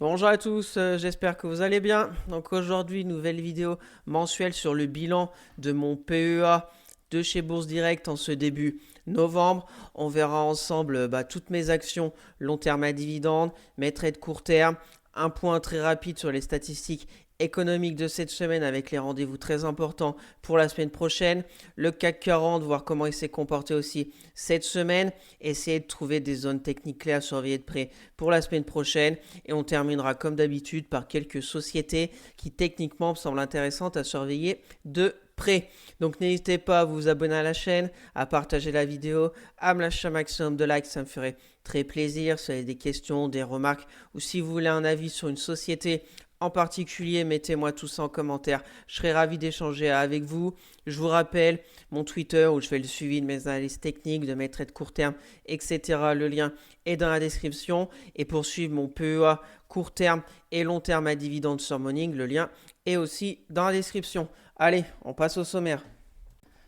Bonjour à tous, j'espère que vous allez bien. Donc aujourd'hui, nouvelle vidéo mensuelle sur le bilan de mon PEA de chez Bourse Direct en ce début novembre. On verra ensemble toutes mes actions long terme à dividende, mes trades court terme, un point très rapide sur les statistiques économiques de cette semaine avec les rendez-vous très importants pour la semaine prochaine, le CAC 40, voir comment il s'est comporté aussi cette semaine, essayer de trouver des zones techniques clés à surveiller de près pour la semaine prochaine et on terminera comme d'habitude par quelques sociétés qui techniquement me semblent intéressantes à surveiller de près. Donc n'hésitez pas à vous abonner à la chaîne, à partager la vidéo, à me lâcher un maximum de likes, ça me ferait très plaisir. Si vous avez des questions, des remarques ou si vous voulez un avis sur une société en particulier, mettez-moi tout ça en commentaire. Je serai ravi d'échanger avec vous. Je vous rappelle mon Twitter où je fais le suivi de mes analyses techniques, de mes trades court terme, etc. Le lien est dans la description. Et pour suivre mon PEA court terme et long terme à dividende sur Morning, le lien est aussi dans la description. Allez, on passe au sommaire.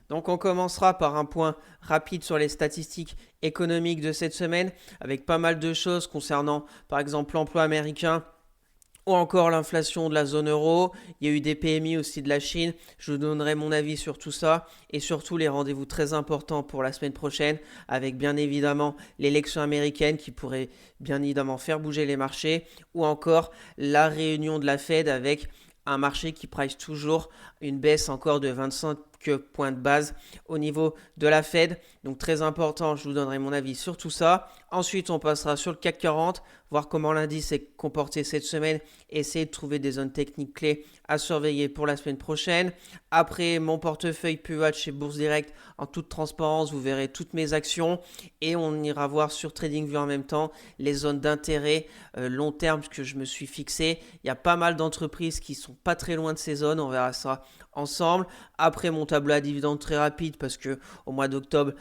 Donc on commencera par un point rapide sur les statistiques économiques de cette semaine, avec pas mal de choses concernant par exemple l'emploi américain ou encore l'inflation de la zone euro. Il y a eu des PMI aussi de la Chine. Je vous donnerai mon avis sur tout ça et surtout les rendez-vous très importants pour la semaine prochaine avec bien évidemment l'élection américaine qui pourrait bien évidemment faire bouger les marchés ou encore la réunion de la Fed avec un marché qui price toujours une baisse encore de 25 points de base au niveau de la Fed. Donc très important, je vous donnerai mon avis sur tout ça. Ensuite, on passera sur le CAC 40, voir comment l'indice s'est comporté cette semaine, essayer de trouver des zones techniques clés à surveiller pour la semaine prochaine. Après, mon portefeuille PEA chez Bourse Direct, en toute transparence, vous verrez toutes mes actions et on ira voir sur TradingView en même temps les zones d'intérêt long terme que je me suis fixé. Il y a pas mal d'entreprises qui sont pas très loin de ces zones, on verra ça ensemble. Après mon tableau à dividendes très rapide parce que au mois d'octobre,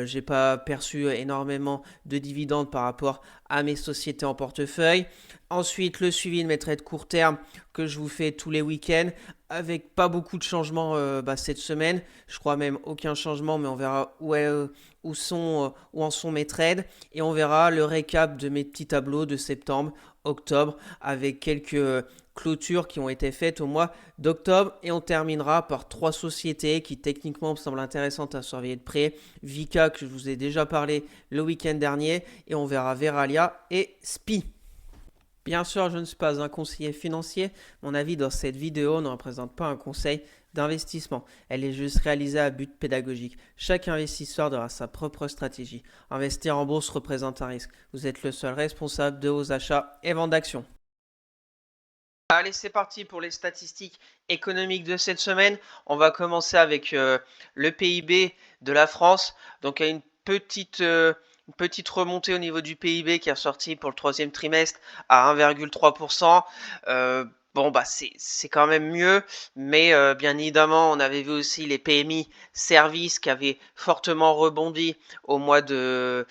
j'ai pas perçu énormément de dividendes par rapport à mes sociétés en portefeuille. Ensuite, le suivi de mes trades court terme que je vous fais tous les week-ends avec pas beaucoup de changements cette semaine. Je crois même aucun changement, mais on verra où en sont mes trades et on verra le récap de mes petits tableaux de septembre, octobre avec quelques clôtures qui ont été faites au mois d'octobre et on terminera par trois sociétés qui techniquement me semblent intéressantes à surveiller de près. Vika que je vous ai déjà parlé le week-end dernier et on verra Veralia et SPI. Bien sûr, je ne suis pas un conseiller financier. Mon avis dans cette vidéo ne représente pas un conseil d'investissement. Elle est juste réalisée à but pédagogique. Chaque investisseur aura sa propre stratégie. Investir en bourse représente un risque. Vous êtes le seul responsable de vos achats et ventes d'actions. Allez, c'est parti pour les statistiques économiques de cette semaine. On va commencer avec le PIB de la France. Donc, il y a une petite remontée au niveau du PIB qui est ressorti pour le troisième trimestre à 1,3%. Bon, c'est quand même mieux, mais bien évidemment, on avait vu aussi les PMI services qui avaient fortement rebondi au mois de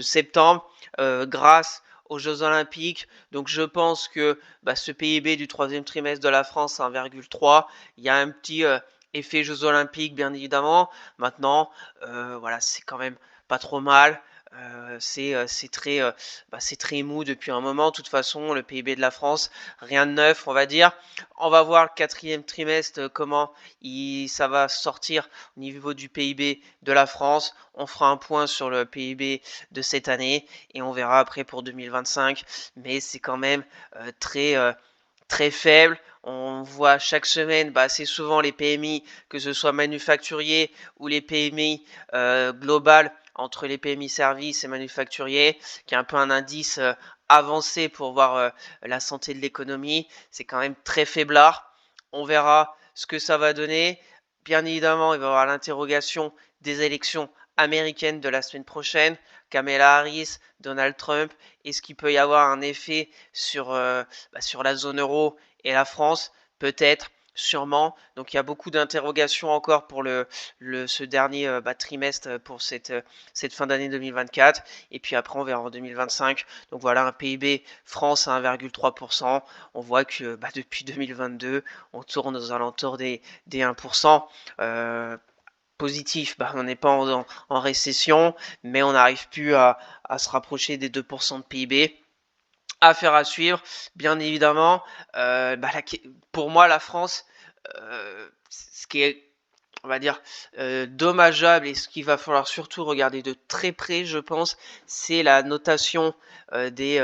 septembre grâce aux Jeux Olympiques. Donc je pense que ce PIB du troisième trimestre de la France, 1,3, il y a un petit effet Jeux Olympiques, bien évidemment. Maintenant, voilà, c'est quand même pas trop mal. C'est très mou depuis un moment. De toute façon, le PIB de la France, rien de neuf, on va dire. On va voir le quatrième trimestre, comment ça va sortir au niveau du PIB de la France. On fera un point sur le PIB de cette année et on verra après pour 2025. Mais c'est quand même très faible. On voit chaque semaine, assez souvent les PMI, que ce soit manufacturier ou les PMI globales entre les PMI services et manufacturiers, qui est un peu un indice avancé pour voir la santé de l'économie. C'est quand même très faiblard. On verra ce que ça va donner. Bien évidemment, il va y avoir l'interrogation des élections américaines de la semaine prochaine. Kamala Harris, Donald Trump, est-ce qu'il peut y avoir un effet sur la zone euro et la France? Peut-être, sûrement. Donc il y a beaucoup d'interrogations encore pour ce dernier trimestre pour cette fin d'année 2024. Et puis après, on verra en 2025. Donc voilà, un PIB France à 1,3%. On voit que depuis 2022, on tourne aux alentours des 1%. Positif, on n'est pas en récession, mais on n'arrive plus à se rapprocher des 2% de PIB. Affaire à suivre, bien évidemment. Pour moi, la France, ce qui est, on va dire, dommageable et ce qu'il va falloir surtout regarder de très près, je pense, c'est la notation des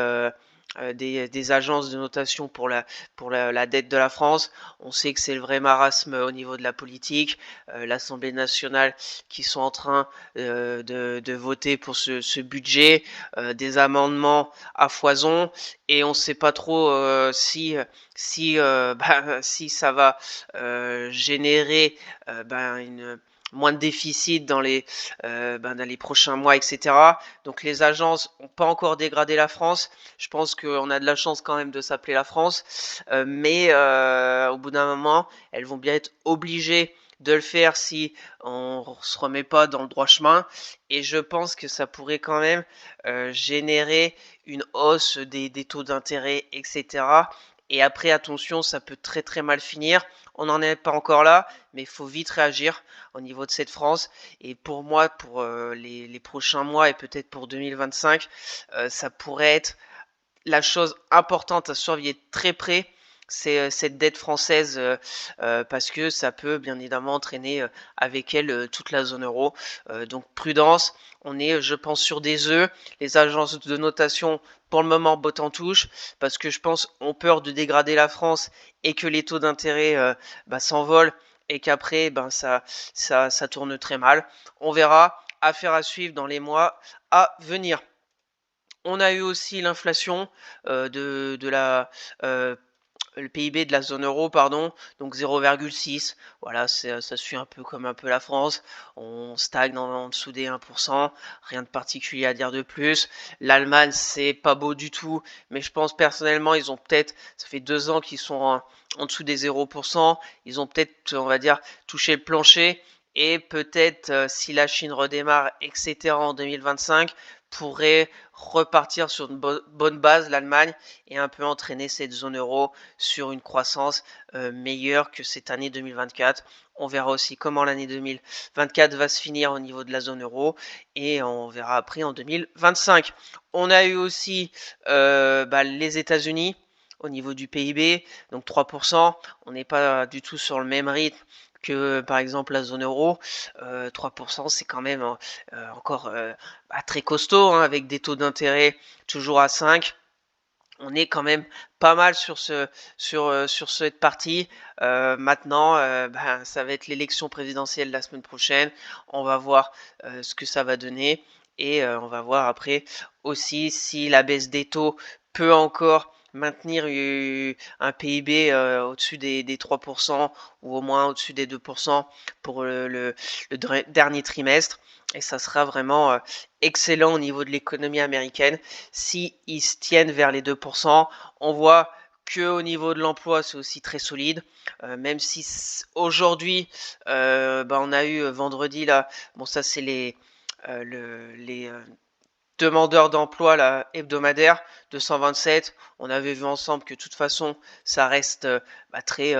agences de notation pour la dette de la France. On sait que c'est le vrai marasme au niveau de la politique. L'Assemblée nationale qui sont en train de voter pour ce budget, des amendements à foison, et on ne sait pas trop si ça va générer moins de déficit dans les prochains mois, etc. Donc les agences n'ont pas encore dégradé la France. Je pense qu'on a de la chance quand même de s'appeler la France, mais au bout d'un moment, elles vont bien être obligées de le faire si on ne se remet pas dans le droit chemin. Et je pense que ça pourrait quand même générer une hausse des taux d'intérêt, etc. Et après, attention, ça peut très très mal finir. On n'en est pas encore là, mais il faut vite réagir au niveau de cette France. Et pour moi, pour les prochains mois et peut-être pour 2025, ça pourrait être la chose importante à surveiller de très près, c'est cette dette française, parce que ça peut bien évidemment entraîner avec elle toute la zone euro. Donc prudence, on est, je pense, sur des œufs. Les agences de notation, pour le moment, bottent en touche, parce que je pense ont peur de dégrader la France et que les taux d'intérêt s'envolent et qu'après, ça tourne très mal. On verra. Affaire à suivre dans les mois à venir. On a eu aussi l'inflation de le PIB de la zone euro, pardon, donc 0,6. Voilà, ça suit un peu comme un peu la France. On stagne en dessous des 1%. Rien de particulier à dire de plus. L'Allemagne, c'est pas beau du tout, mais je pense personnellement, ils ont peut-être, ça fait 2 ans qu'ils sont en dessous des 0%. Ils ont peut-être, on va dire, touché le plancher. Et peut-être, si la Chine redémarre, etc., en 2025, pourrait repartir sur une bonne base, l'Allemagne, et un peu entraîner cette zone euro sur une croissance meilleure que cette année 2024. On verra aussi comment l'année 2024 va se finir au niveau de la zone euro, et on verra après en 2025. On a eu aussi les États-Unis au niveau du PIB, donc 3%. On n'est pas du tout sur le même rythme que par exemple la zone euro. 3%, c'est quand même encore très costaud, hein, avec des taux d'intérêt toujours à 5. On est quand même pas mal sur cette partie. Maintenant, ça va être l'élection présidentielle la semaine prochaine. On va voir ce que ça va donner. Et on va voir après aussi si la baisse des taux peut encore maintenir un PIB au-dessus des 3% ou au moins au-dessus des 2% pour le dernier trimestre. Et ça sera vraiment excellent au niveau de l'économie américaine si ils se tiennent vers les 2%. On voit que au niveau de l'emploi, c'est aussi très solide. Même si aujourd'hui, on a eu vendredi là, bon ça c'est les demandeurs d'emploi là, hebdomadaires, 227. On avait vu ensemble que de toute façon, ça reste très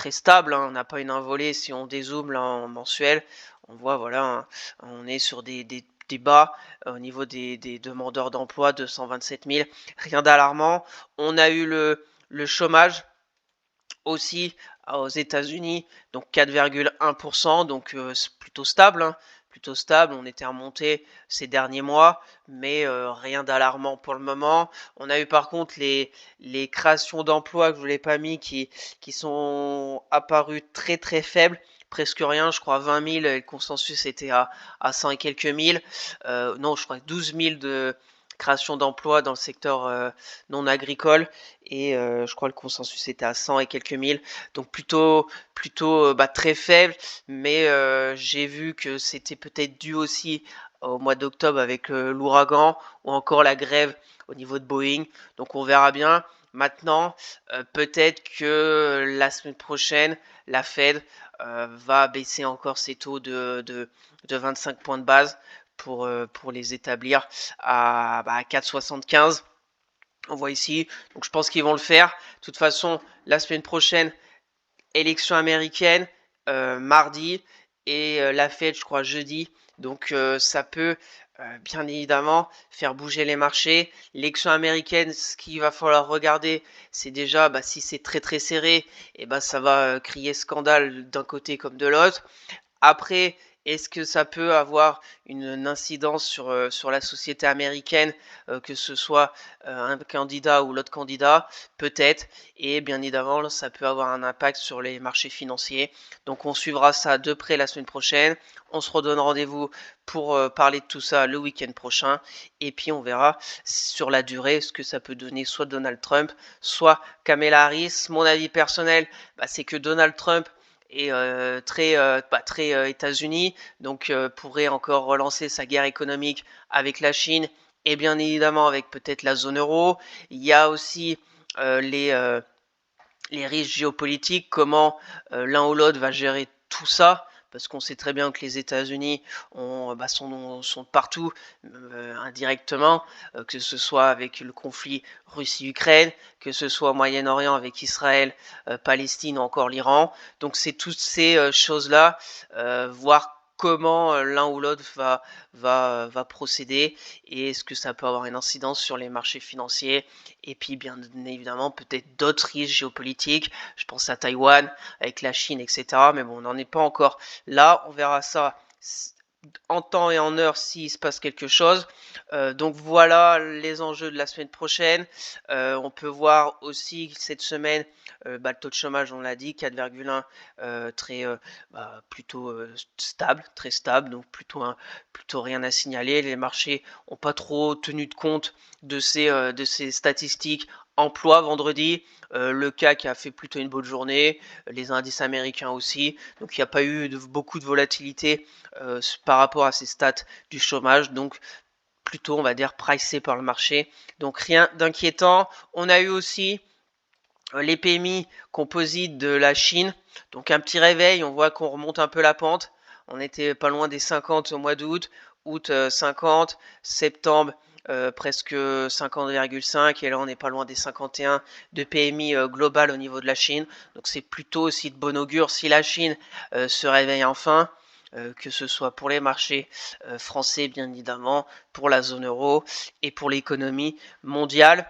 stable, hein. On n'a pas une envolée. Si on dézoome là en mensuel, on voit, voilà, hein, on est sur des bas au niveau des demandeurs d'emploi, 227 000. Rien d'alarmant. On a eu le chômage aussi aux États-Unis, donc 4,1%, donc c'est plutôt stable, hein, plutôt stable. On était remonté ces derniers mois, mais rien d'alarmant pour le moment. On a eu par contre les créations d'emplois que je vous l'ai pas mis qui sont apparues très très faibles. Presque rien, je crois 20 000, le consensus était à 100 et quelques mille. Non, je crois 12 000 de création d'emplois dans le secteur non agricole, et je crois le consensus était à 100 et quelques mille, donc plutôt très faible, mais j'ai vu que c'était peut-être dû aussi au mois d'octobre avec l'ouragan ou encore la grève au niveau de Boeing, donc on verra bien. Maintenant, peut-être que la semaine prochaine, la Fed va baisser encore ses taux de 25 points de base pour les établir à 4,75. On voit ici, donc je pense qu'ils vont le faire. De toute façon, la semaine prochaine, élection américaine, mardi, et la Fed, je crois, jeudi. Donc ça peut Bien évidemment, faire bouger les marchés. L'élection américaine, ce qu'il va falloir regarder, c'est déjà si c'est très très serré, et ça va crier scandale d'un côté comme de l'autre. Après, est-ce que ça peut avoir une incidence sur la société américaine, que ce soit un candidat ou l'autre candidat? Peut-être. Et bien évidemment, ça peut avoir un impact sur les marchés financiers. Donc on suivra ça de près la semaine prochaine. On se redonne rendez-vous pour parler de tout ça le week-end prochain. Et puis on verra sur la durée ce que ça peut donner soit Donald Trump, soit Kamala Harris. Mon avis personnel, c'est que Donald Trump et très États-Unis, donc pourrait encore relancer sa guerre économique avec la Chine et bien évidemment avec peut-être la zone euro. Il y a aussi les risques géopolitiques, comment l'un ou l'autre va gérer tout ça, parce qu'on sait très bien que les États-Unis sont partout indirectement, que ce soit avec le conflit Russie-Ukraine, que ce soit au Moyen-Orient avec Israël, Palestine ou encore l'Iran. Donc c'est toutes ces choses-là, voir comment l'un ou l'autre va procéder et est-ce que ça peut avoir une incidence sur les marchés financiers et puis bien évidemment peut-être d'autres risques géopolitiques, je pense à Taïwan avec la Chine, etc. Mais bon, on n'en est pas encore là, on verra ça en temps et en heure s'il se passe quelque chose. Donc voilà les enjeux de la semaine prochaine. On peut voir aussi cette semaine le taux de chômage, on l'a dit, 4,1, plutôt stable, très stable, donc plutôt rien à signaler. Les marchés n'ont pas trop tenu de compte de ces statistiques. Emploi vendredi, le CAC a fait plutôt une bonne journée, les indices américains aussi, donc il n'y a pas eu beaucoup de volatilité par rapport à ces stats du chômage, donc plutôt on va dire pricé par le marché, donc rien d'inquiétant. On a eu aussi les PMI composites de la Chine, donc un petit réveil, on voit qu'on remonte un peu la pente, on était pas loin des 50 au mois d'août, août 50, septembre presque 50,5 et là on n'est pas loin des 51 de PMI global au niveau de la Chine, donc c'est plutôt aussi de bon augure si la Chine se réveille enfin, que ce soit pour les marchés français bien évidemment, pour la zone euro et pour l'économie mondiale.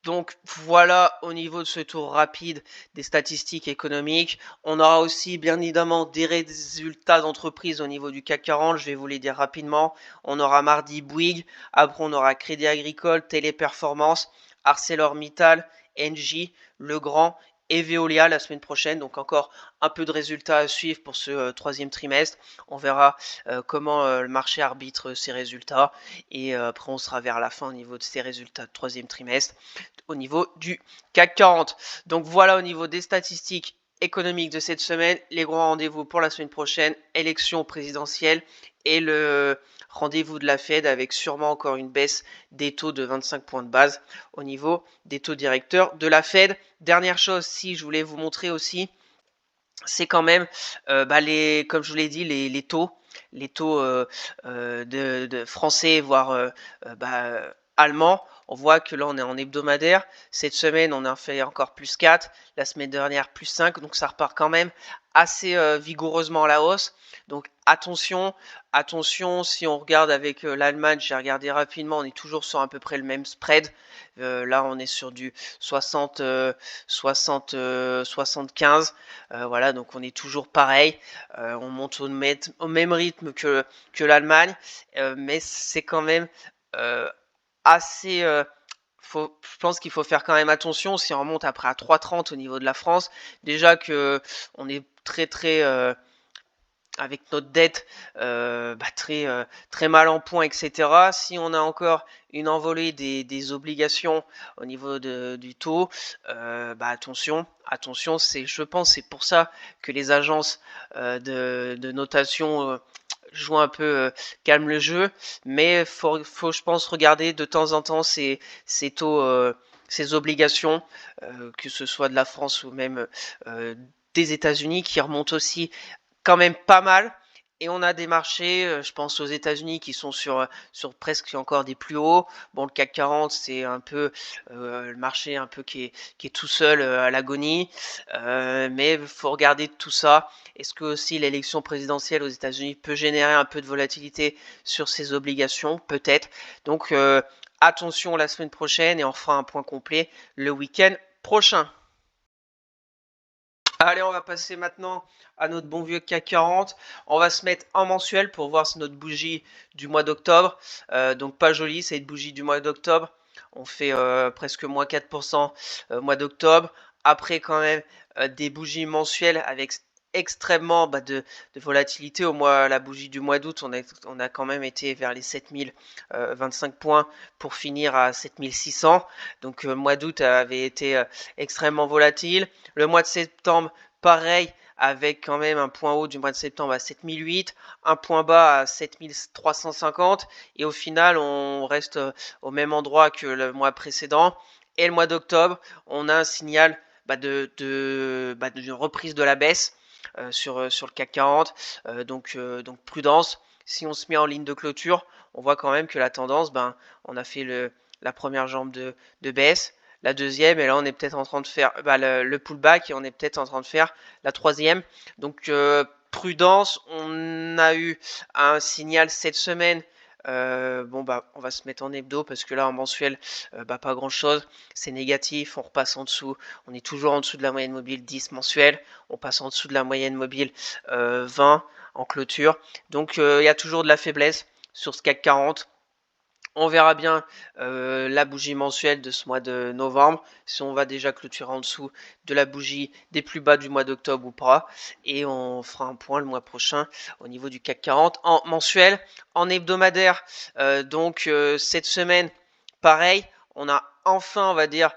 Donc voilà au niveau de ce tour rapide des statistiques économiques. On aura aussi bien évidemment des résultats d'entreprise au niveau du CAC 40, je vais vous les dire rapidement. On aura mardi Bouygues, après on aura Crédit Agricole, Téléperformance, ArcelorMittal, Engie, Legrand et Veolia la semaine prochaine. Donc encore un peu de résultats à suivre pour ce troisième trimestre. On verra comment le marché arbitre ces résultats et après on sera vers la fin au niveau de ces résultats de troisième trimestre au niveau du CAC 40. Donc voilà au niveau des statistiques économiques de cette semaine, les grands rendez-vous pour la semaine prochaine, élection présidentielle et le rendez-vous de la Fed avec sûrement encore une baisse des taux de 25 points de base au niveau des taux directeurs de la Fed. Dernière chose, si je voulais vous montrer aussi, c'est quand même comme je vous l'ai dit, les taux de français, voire allemands. On voit que là on est en hebdomadaire. Cette semaine on a fait encore plus 4, la semaine dernière plus 5, donc ça repart quand même assez vigoureusement à la hausse. Donc attention, si on regarde avec l'Allemagne, j'ai regardé rapidement, on est toujours sur à peu près le même spread. Là on est sur du 60, 75. Voilà, donc on est toujours pareil. On monte au même rythme que l'Allemagne, mais c'est quand même assez. Je pense qu'il faut faire quand même attention si on remonte après à 3,30 au niveau de la France. Déjà que on est très avec notre dette très mal en point, etc. Si on a encore une envolée des obligations au niveau du taux, attention, je pense c'est pour ça que les agences de notation jouent un peu calme le jeu, mais faut je pense regarder de temps en temps ces taux, ces obligations, que ce soit de la France ou même des États-Unis qui remontent aussi quand même pas mal Et on a des marchés, je pense aux États-Unis qui sont sur presque encore des plus hauts. Bon, le CAC 40, c'est un peu le marché un peu qui est tout seul à l'agonie. Mais il faut regarder tout ça. Est-ce que aussi l'élection présidentielle aux États-Unis peut générer un peu de volatilité sur ces obligations? Peut-être. Donc attention la semaine prochaine et on fera un point complet le week-end prochain. Allez, on va passer maintenant à notre bon vieux CAC 40. On va se mettre en mensuel pour voir si notre bougie du mois d'octobre. Donc pas jolie, c'est une bougie du mois d'octobre. On fait presque moins 4% mois d'octobre. Après quand même des bougies mensuelles avec extrêmement de volatilité. La bougie du mois d'août, on a quand même été vers les 7025 points pour finir à 7600. Donc mois d'août avait été extrêmement volatile. Le mois de septembre, pareil, avec quand même un point haut du mois de septembre à 7008, un point bas à 7350, et au final, on reste au même endroit que le mois précédent. Et le mois d'octobre, on a un signal d'une reprise de la baisse sur le CAC 40, donc prudence. Si on se met en ligne de clôture, on voit quand même que la tendance, on a fait la première jambe de baisse, la deuxième, et là on est peut-être en train de faire le pullback, et on est peut-être en train de faire la troisième. Donc prudence, on a eu un signal cette semaine. On va se mettre en hebdo parce que là en mensuel, pas grand chose, c'est négatif, on repasse en dessous, on est toujours en dessous de la moyenne mobile 10 mensuelle, on passe en dessous de la moyenne mobile 20 en clôture, donc il y a toujours de la faiblesse sur ce CAC 40. On verra bien la bougie mensuelle de ce mois de novembre, si on va déjà clôturer en dessous de la bougie des plus bas du mois d'octobre ou pas. Et on fera un point le mois prochain au niveau du CAC 40 en mensuel, en hebdomadaire. Cette semaine, pareil, on a enfin, on va dire,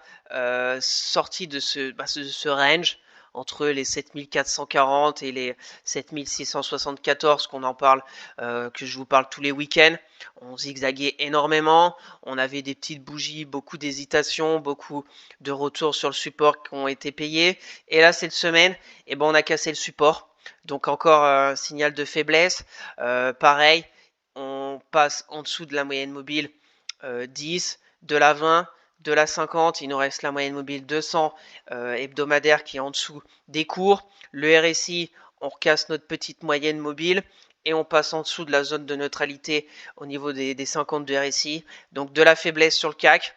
sorti de ce range entre les 7440 et les 7674 qu'on en parle, que je vous parle tous les week-ends. On zigzaguait énormément, on avait des petites bougies, beaucoup d'hésitations, beaucoup de retours sur le support qui ont été payés. Et là, cette semaine, on a cassé le support. Donc encore un signal de faiblesse. Pareil, on passe en dessous de la moyenne mobile 10, de la 20, de la 50, il nous reste la moyenne mobile 200 hebdomadaire qui est en dessous des cours. Le RSI, on recasse notre petite moyenne mobile et on passe en dessous de la zone de neutralité au niveau des 50 de RSI. Donc de la faiblesse sur le CAC.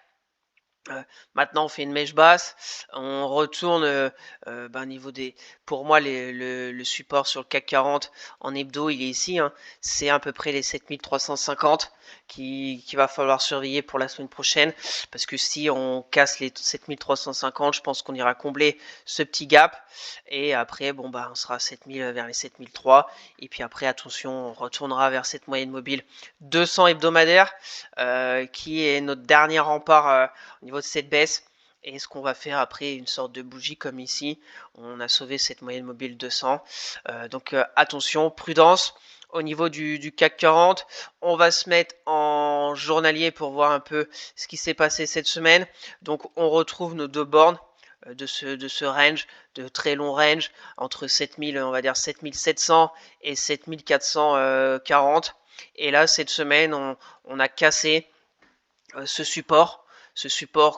Maintenant, on fait une mèche basse, on retourne au niveau des. Pour moi, le support sur le CAC 40 en hebdo, il est ici. C'est à peu près les 7350 qu'il va falloir surveiller pour la semaine prochaine. Parce que si on casse les 7350, je pense qu'on ira combler ce petit gap. Et après, on sera à 7000 vers les 7003. Et puis après, attention, on retournera vers cette moyenne mobile 200 hebdomadaire, qui est notre dernier rempart au niveau de cette baisse. Et ce qu'on va faire après, une sorte de bougie comme ici, on a sauvé cette moyenne mobile 200. Attention, prudence. Au niveau du CAC 40, on va se mettre en journalier pour voir un peu ce qui s'est passé cette semaine. Donc on retrouve nos deux bornes de ce range, de très long range, entre 7000, on va dire 7700 et 7440. Et là, cette semaine, on a cassé ce support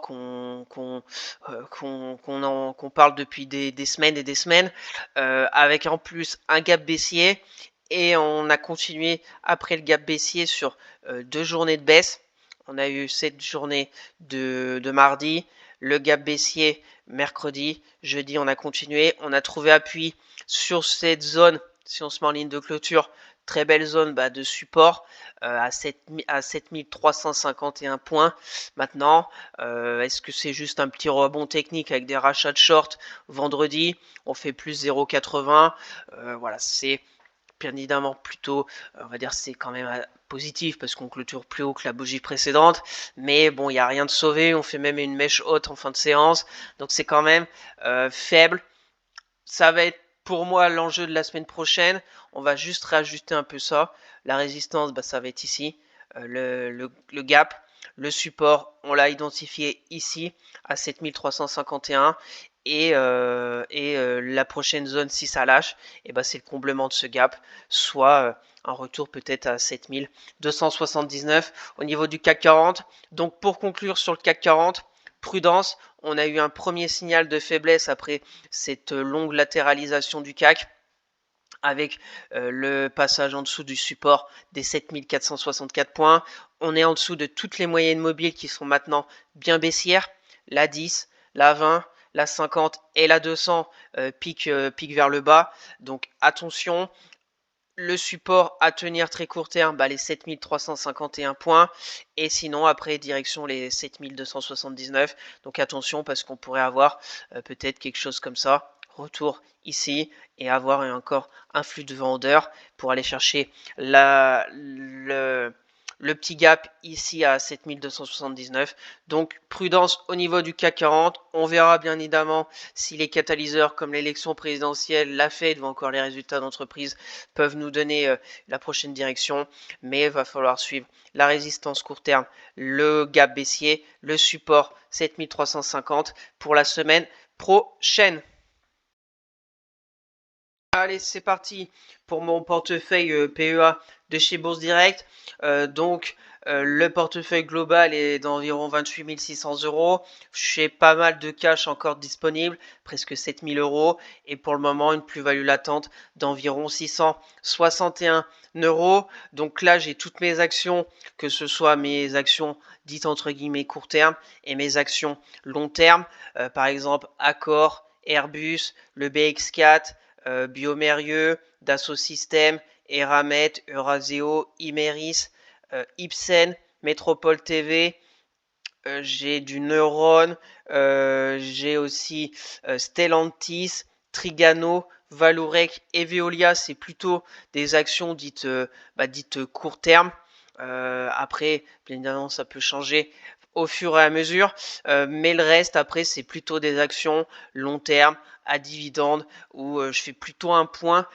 qu'on parle depuis des semaines et des semaines, avec en plus un gap baissier, et on a continué après le gap baissier sur 2 journées de baisse. On a eu cette journée de mardi, le gap baissier mercredi, jeudi on a continué, on a trouvé appui sur cette zone, si on se met en ligne de clôture, très belle zone de support à 7351 points. Maintenant, est-ce que c'est juste un petit rebond technique avec des rachats de short vendredi? On fait plus 0,80. Voilà, c'est bien évidemment plutôt, on va dire, c'est quand même positif parce qu'on clôture plus haut que la bougie précédente. Mais bon, il n'y a rien de sauvé. On fait même une mèche haute en fin de séance. Donc c'est quand même faible. Ça va être pour moi l'enjeu de la semaine prochaine. On va juste réajuster un peu ça. La résistance, ça va être ici. Le gap. Le support, on l'a identifié ici à 7351. La prochaine zone, si ça lâche, et ben c'est le comblement de ce gap, soit un retour peut-être à 7279 au niveau du CAC 40. Donc pour conclure sur le CAC 40, prudence, on a eu un premier signal de faiblesse après cette longue latéralisation du CAC, avec le passage en dessous du support des 7464 points. On est en dessous de toutes les moyennes mobiles qui sont maintenant bien baissières. La 10, la 20, la 50 et la 200 piquent vers le bas. Donc attention. Le support à tenir très court terme, les 7351 points. Et sinon, après, direction les 7279. Donc attention, parce qu'on pourrait avoir peut-être quelque chose comme ça. Retour ici et avoir encore un flux de vendeurs pour aller chercher le petit gap ici à 7279. Donc prudence au niveau du CAC 40. On verra bien évidemment si les catalyseurs comme l'élection présidentielle, la Fed ou encore les résultats d'entreprise peuvent nous donner la prochaine direction. Mais il va falloir suivre la résistance court terme, le gap baissier, le support 7350 pour la semaine prochaine. Allez, c'est parti pour mon portefeuille PEA de chez Bourse Direct. Le portefeuille global est d'environ 28 600 euros. J'ai pas mal de cash encore disponible, presque 7 000 euros. Et pour le moment, une plus-value latente d'environ 661 euros. Donc là, j'ai toutes mes actions, que ce soit mes actions dites entre guillemets court terme et mes actions long terme. Par exemple, Accor, Airbus, le BX4, Biomérieux, Dassault Systèmes, Eramet, Euraseo, Imeris, Ipsen, Métropole TV, j'ai du Neuron, j'ai aussi Stellantis, Trigano, Valorec et Veolia. C'est plutôt des actions dites court terme. Après, bien évidemment, ça peut changer au fur et à mesure, mais le reste, après, c'est plutôt des actions long terme à dividendes où je fais plutôt un point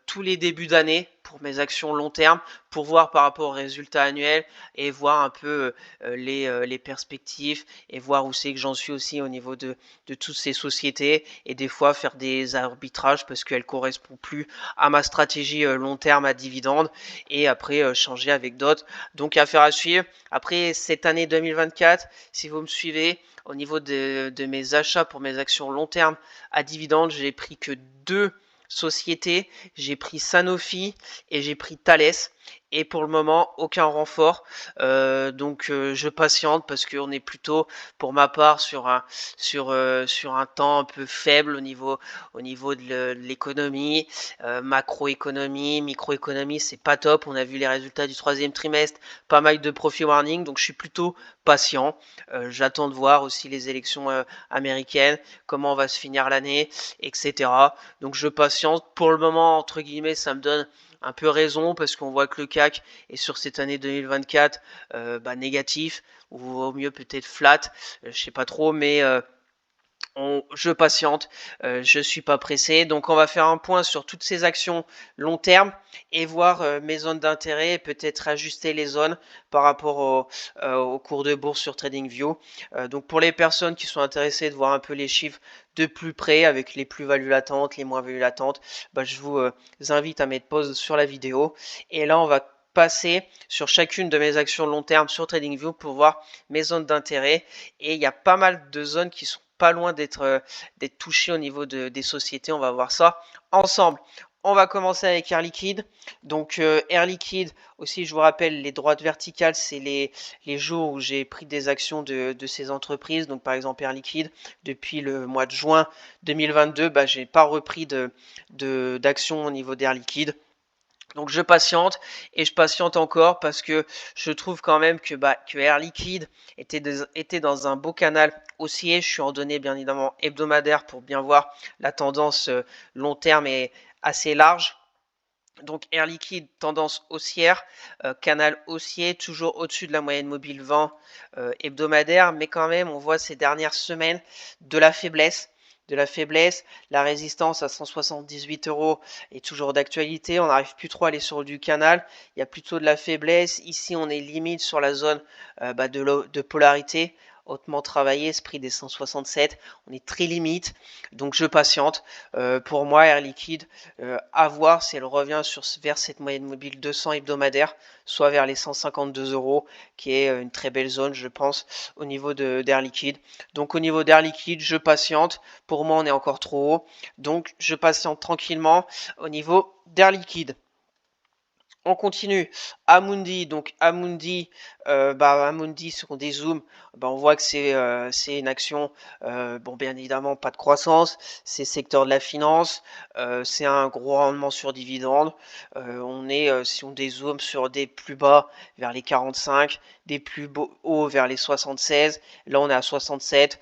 tous les débuts d'année pour mes actions long terme pour voir par rapport aux résultats annuels et voir un peu les perspectives et voir où c'est que j'en suis aussi au niveau de toutes ces sociétés et des fois faire des arbitrages parce qu'elles correspondent plus à ma stratégie long terme à dividendes et après changer avec d'autres. Donc affaire à suivre. Après cette année 2024, si vous me suivez, au niveau de mes achats pour mes actions long terme à dividendes, j'ai pris que 2 sociétés. J'ai pris Sanofi et j'ai pris Thales. Et pour le moment, aucun renfort. Je patiente parce qu'on est plutôt, pour ma part, sur un temps un peu faible au niveau de l'économie, macroéconomie, microéconomie, c'est pas top. On a vu les résultats du 3e trimestre, pas mal de profit warning, donc je suis plutôt patient. J'attends de voir aussi les élections américaines, comment on va se finir l'année, etc. Donc je patiente. Pour le moment, entre guillemets, ça me donne un peu raison parce qu'on voit que le CAC est sur cette année 2024 négatif ou au mieux peut-être flat, je sais pas trop, mais je patiente, je suis pas pressé. Donc on va faire un point sur toutes ces actions long terme et voir mes zones d'intérêt et peut-être ajuster les zones par rapport au cours de bourse sur TradingView. Donc pour les personnes qui sont intéressées de voir un peu les chiffres de plus près avec les plus-values latentes, les moins-values latentes, je vous invite à mettre pause sur la vidéo. Et là on va passer sur chacune de mes actions long terme sur TradingView pour voir mes zones d'intérêt. Et il y a pas mal de zones qui sont pas loin d'être touchées au niveau des sociétés. On va voir ça ensemble. On va commencer avec Air Liquide. Donc Air Liquide, aussi je vous rappelle, les droites verticales, c'est les jours où j'ai pris des actions de ces entreprises. Donc par exemple Air Liquide, depuis le mois de juin 2022, j'ai pas repris d'actions au niveau d'Air Liquide. Donc je patiente et je patiente encore parce que je trouve quand même que Air Liquide était dans un beau canal haussier. Je suis en données bien évidemment hebdomadaires pour bien voir la tendance long terme est assez large. Donc Air Liquide, tendance haussière, canal haussier, toujours au-dessus de la moyenne mobile 20 hebdomadaire, mais quand même on voit ces dernières semaines de la faiblesse. La résistance à 178 euros est toujours d'actualité, on n'arrive plus trop à aller sur du canal, il y a plutôt de la faiblesse, ici on est limite sur la zone de polarité, hautement travaillé, ce prix des 167, on est très limite, donc je patiente. Pour moi, Air Liquide, à voir si elle revient vers cette moyenne mobile 200 hebdomadaire, soit vers les 152 euros, qui est une très belle zone, je pense, au niveau d'Air Liquide. Donc au niveau d'Air Liquide, je patiente. Pour moi, on est encore trop haut, donc je patiente tranquillement au niveau d'Air Liquide. On continue. Amundi, donc Amundi, Amundi, sur des zooms, on voit que c'est une action, bon, bien évidemment, pas de croissance, c'est secteur de la finance, c'est un gros rendement sur dividende. On est, si on dézoome, sur des plus bas vers les 45, des plus hauts vers les 76. Là, on est à 67.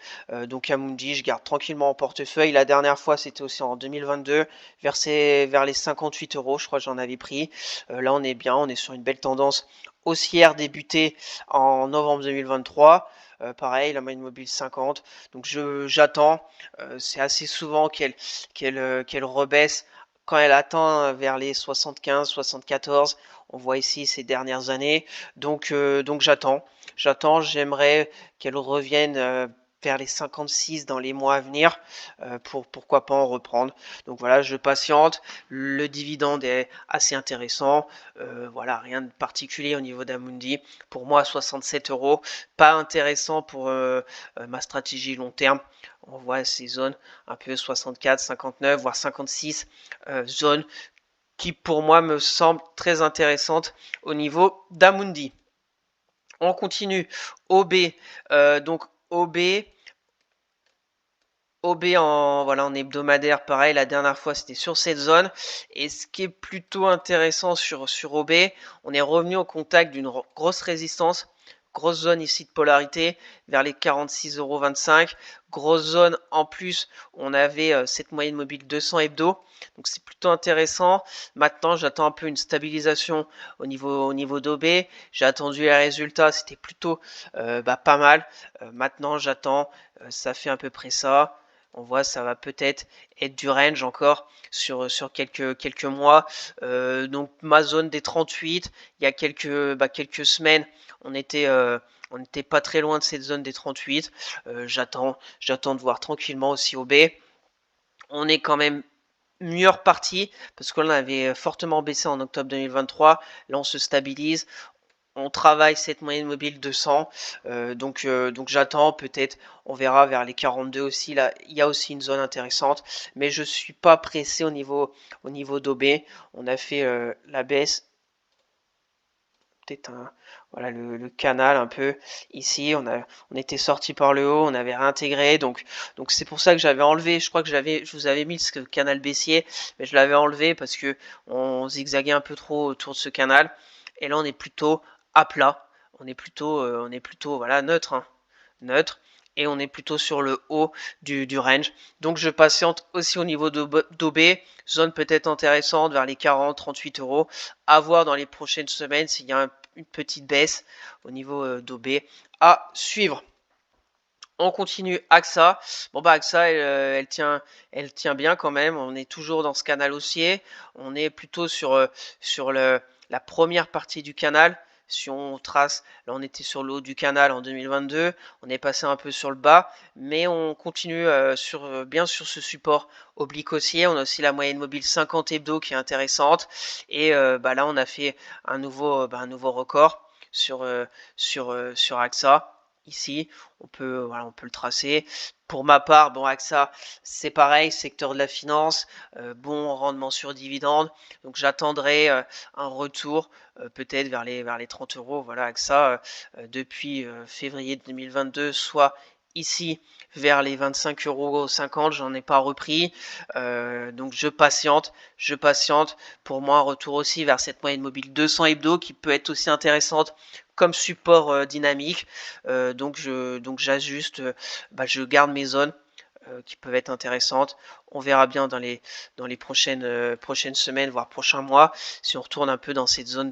Donc Amundi, je garde tranquillement en portefeuille. La dernière fois, c'était aussi en 2022, vers les 58 euros, je crois que j'en avais pris. Là, on est bien, on est sur une belle tendance haussière débutée en novembre 2023. Pareil, la moyenne mobile 50. Donc j'attends. C'est assez souvent qu'elle rebaisse quand elle atteint vers les 75, 74. On voit ici ces dernières années. Donc j'attends. J'aimerais qu'elle revienne vers les 56 dans les mois à venir, pourquoi pas en reprendre. Donc voilà, je patiente. Le dividende est assez intéressant. Voilà, rien de particulier au niveau d'Amundi. Pour moi, 67 euros, pas intéressant pour ma stratégie long terme. On voit ces zones un peu 64, 59, voire 56 zones qui pour moi me semblent très intéressantes au niveau d'Amundi. On continue. OB, donc OB, en hebdomadaire, pareil, la dernière fois c'était sur cette zone. Et ce qui est plutôt intéressant sur OB, on est revenu au contact d'une grosse résistance, grosse zone ici de polarité, vers les 46,25 €. Grosse zone en plus, on avait cette moyenne mobile 200 hebdo, donc c'est plutôt intéressant. Maintenant, j'attends un peu une stabilisation au niveau d'OB. J'ai attendu les résultats, c'était plutôt pas mal. Maintenant, j'attends, ça fait à peu près ça. On voit ça va peut-être être du range encore sur quelques mois. Donc ma zone des 38, il y a quelques semaines, on n'était pas très loin de cette zone des 38. J'attends de voir tranquillement aussi au B. On est quand même mieux reparti parce qu'on avait fortement baissé en octobre 2023. Là, on se stabilise. On travaille cette moyenne mobile 200, donc j'attends, peut-être on verra vers les 42 aussi. Là, il y a aussi une zone intéressante, mais je suis pas pressé au niveau d'OB. On a fait la baisse, peut-être voilà le canal un peu ici. On était sorti par le haut, on avait réintégré, donc c'est pour ça que j'avais enlevé. Je crois que je vous avais mis ce canal baissier, mais je l'avais enlevé parce que on zigzaguait un peu trop autour de ce canal. Et là, on est plutôt à plat. On est plutôt voilà, neutre, hein, neutre. Et on est plutôt sur le haut du range. Donc je patiente aussi au niveau d'OB. Zone peut-être intéressante vers les 40-38 euros. À voir dans les prochaines semaines s'il y a une petite baisse au niveau d'OB à suivre. On continue AXA. Bon AXA, elle tient bien quand même. On est toujours dans ce canal haussier. On est plutôt sur la première partie du canal. Si on trace, là on était sur le haut du canal en 2022, on est passé un peu sur le bas, mais on continue bien sur ce support oblique haussier. On a aussi la moyenne mobile 50 hebdo qui est intéressante. Et là on a fait un nouveau record sur AXA. Ici, on peut le tracer. Pour ma part, AXA, c'est pareil, secteur de la finance, bon rendement sur dividende. Donc j'attendrai un retour peut-être vers les 30 euros. Voilà, AXA, depuis février 2022, soit ici vers les 25,50 €, j'en ai pas repris. Donc je patiente. Pour moi, un retour aussi vers cette moyenne mobile 200 hebdo qui peut être aussi intéressante comme support dynamique. Donc j'ajuste, je garde mes zones qui peuvent être intéressantes. On verra bien dans les prochaines semaines, voire prochains mois, si on retourne un peu dans cette zone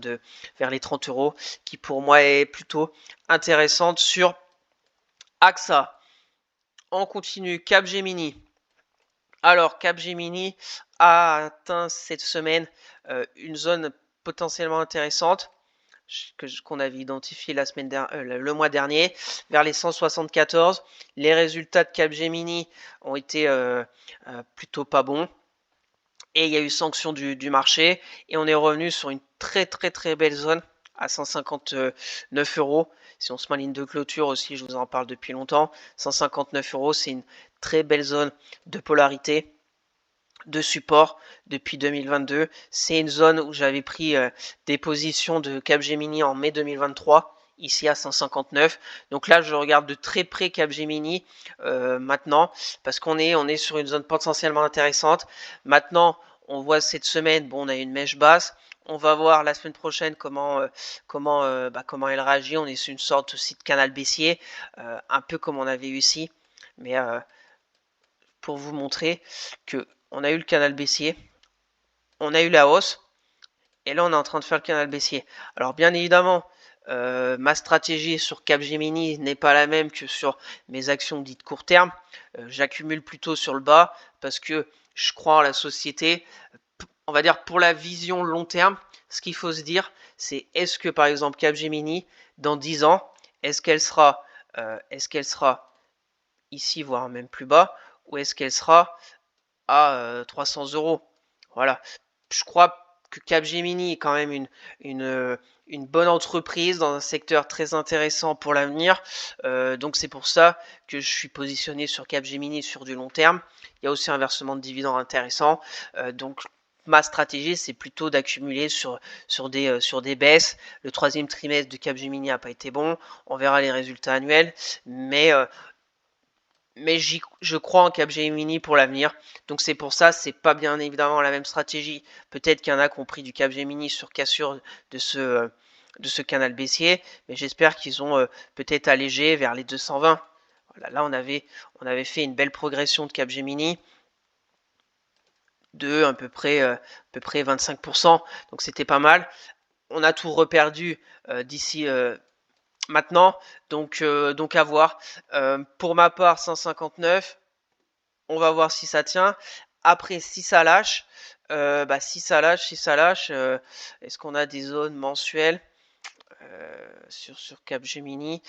vers les 30 euros, qui pour moi est plutôt intéressante sur AXA. On continue. Capgemini. Alors Capgemini a atteint cette semaine une zone potentiellement intéressante. qu'on avait identifié le mois dernier, vers les 174. Les résultats de Capgemini ont été plutôt pas bons. Et il y a eu sanction du marché. Et on est revenu sur une très belle zone à 159 euros. Si on se met en ligne de clôture aussi, je vous en parle depuis longtemps. 159 euros, c'est une très belle zone de polarité, de support depuis 2022. C'est une zone où j'avais pris des positions de Capgemini en mai 2023, ici à 159. Donc là, je regarde de très près Capgemini maintenant, parce qu'on est sur une zone potentiellement intéressante. Maintenant, on voit cette semaine, bon, on a une mèche basse. On va voir la semaine prochaine comment elle réagit. On est sur une sorte aussi de canal baissier, un peu comme on avait eu ici. Mais pour vous montrer que on a eu le canal baissier, on a eu la hausse, et là on est en train de faire le canal baissier. Alors bien évidemment, ma stratégie sur Capgemini n'est pas la même que sur mes actions dites court terme. J'accumule plutôt sur le bas parce que je crois en la société. On va dire pour la vision long terme, ce qu'il faut se dire, c'est est-ce que par exemple Capgemini, dans 10 ans, est-ce qu'elle sera ici, voire même plus bas, ou est-ce qu'elle sera à 300 euros. Voilà. Je crois que Capgemini est quand même une bonne entreprise dans un secteur très intéressant pour l'avenir. Donc c'est pour ça que je suis positionné sur Capgemini sur du long terme. Il y a aussi un versement de dividendes intéressant. Donc ma stratégie, c'est plutôt d'accumuler sur des baisses. Le troisième trimestre de Capgemini n'a pas été bon. On verra les résultats annuels. Mais je crois en Capgemini pour l'avenir. Donc c'est pour ça, c'est pas bien évidemment la même stratégie. Peut-être qu'il y en a qui ont pris du Capgemini sur cassure de ce canal baissier, mais j'espère qu'ils ont peut-être allégé vers les 220. Voilà, là on avait fait une belle progression de Capgemini de à peu près 25%. Donc c'était pas mal. On a tout reperdu d'ici maintenant, donc à voir. Pour ma part, 159, on va voir si ça tient. Après, si ça lâche, si ça lâche, est-ce qu'on a des zones mensuelles sur Capgemini?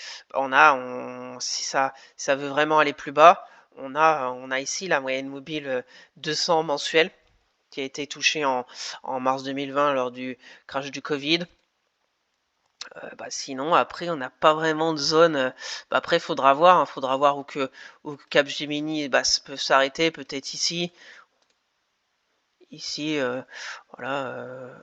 Si ça veut vraiment aller plus bas, on a ici la moyenne mobile 200 mensuelle qui a été touchée en mars 2020 lors du crash du Covid. Sinon, après, on n'a pas vraiment de zone. Après, il faudra voir. Faudra voir où Capgemini peut s'arrêter. Peut-être ici. Ici, voilà.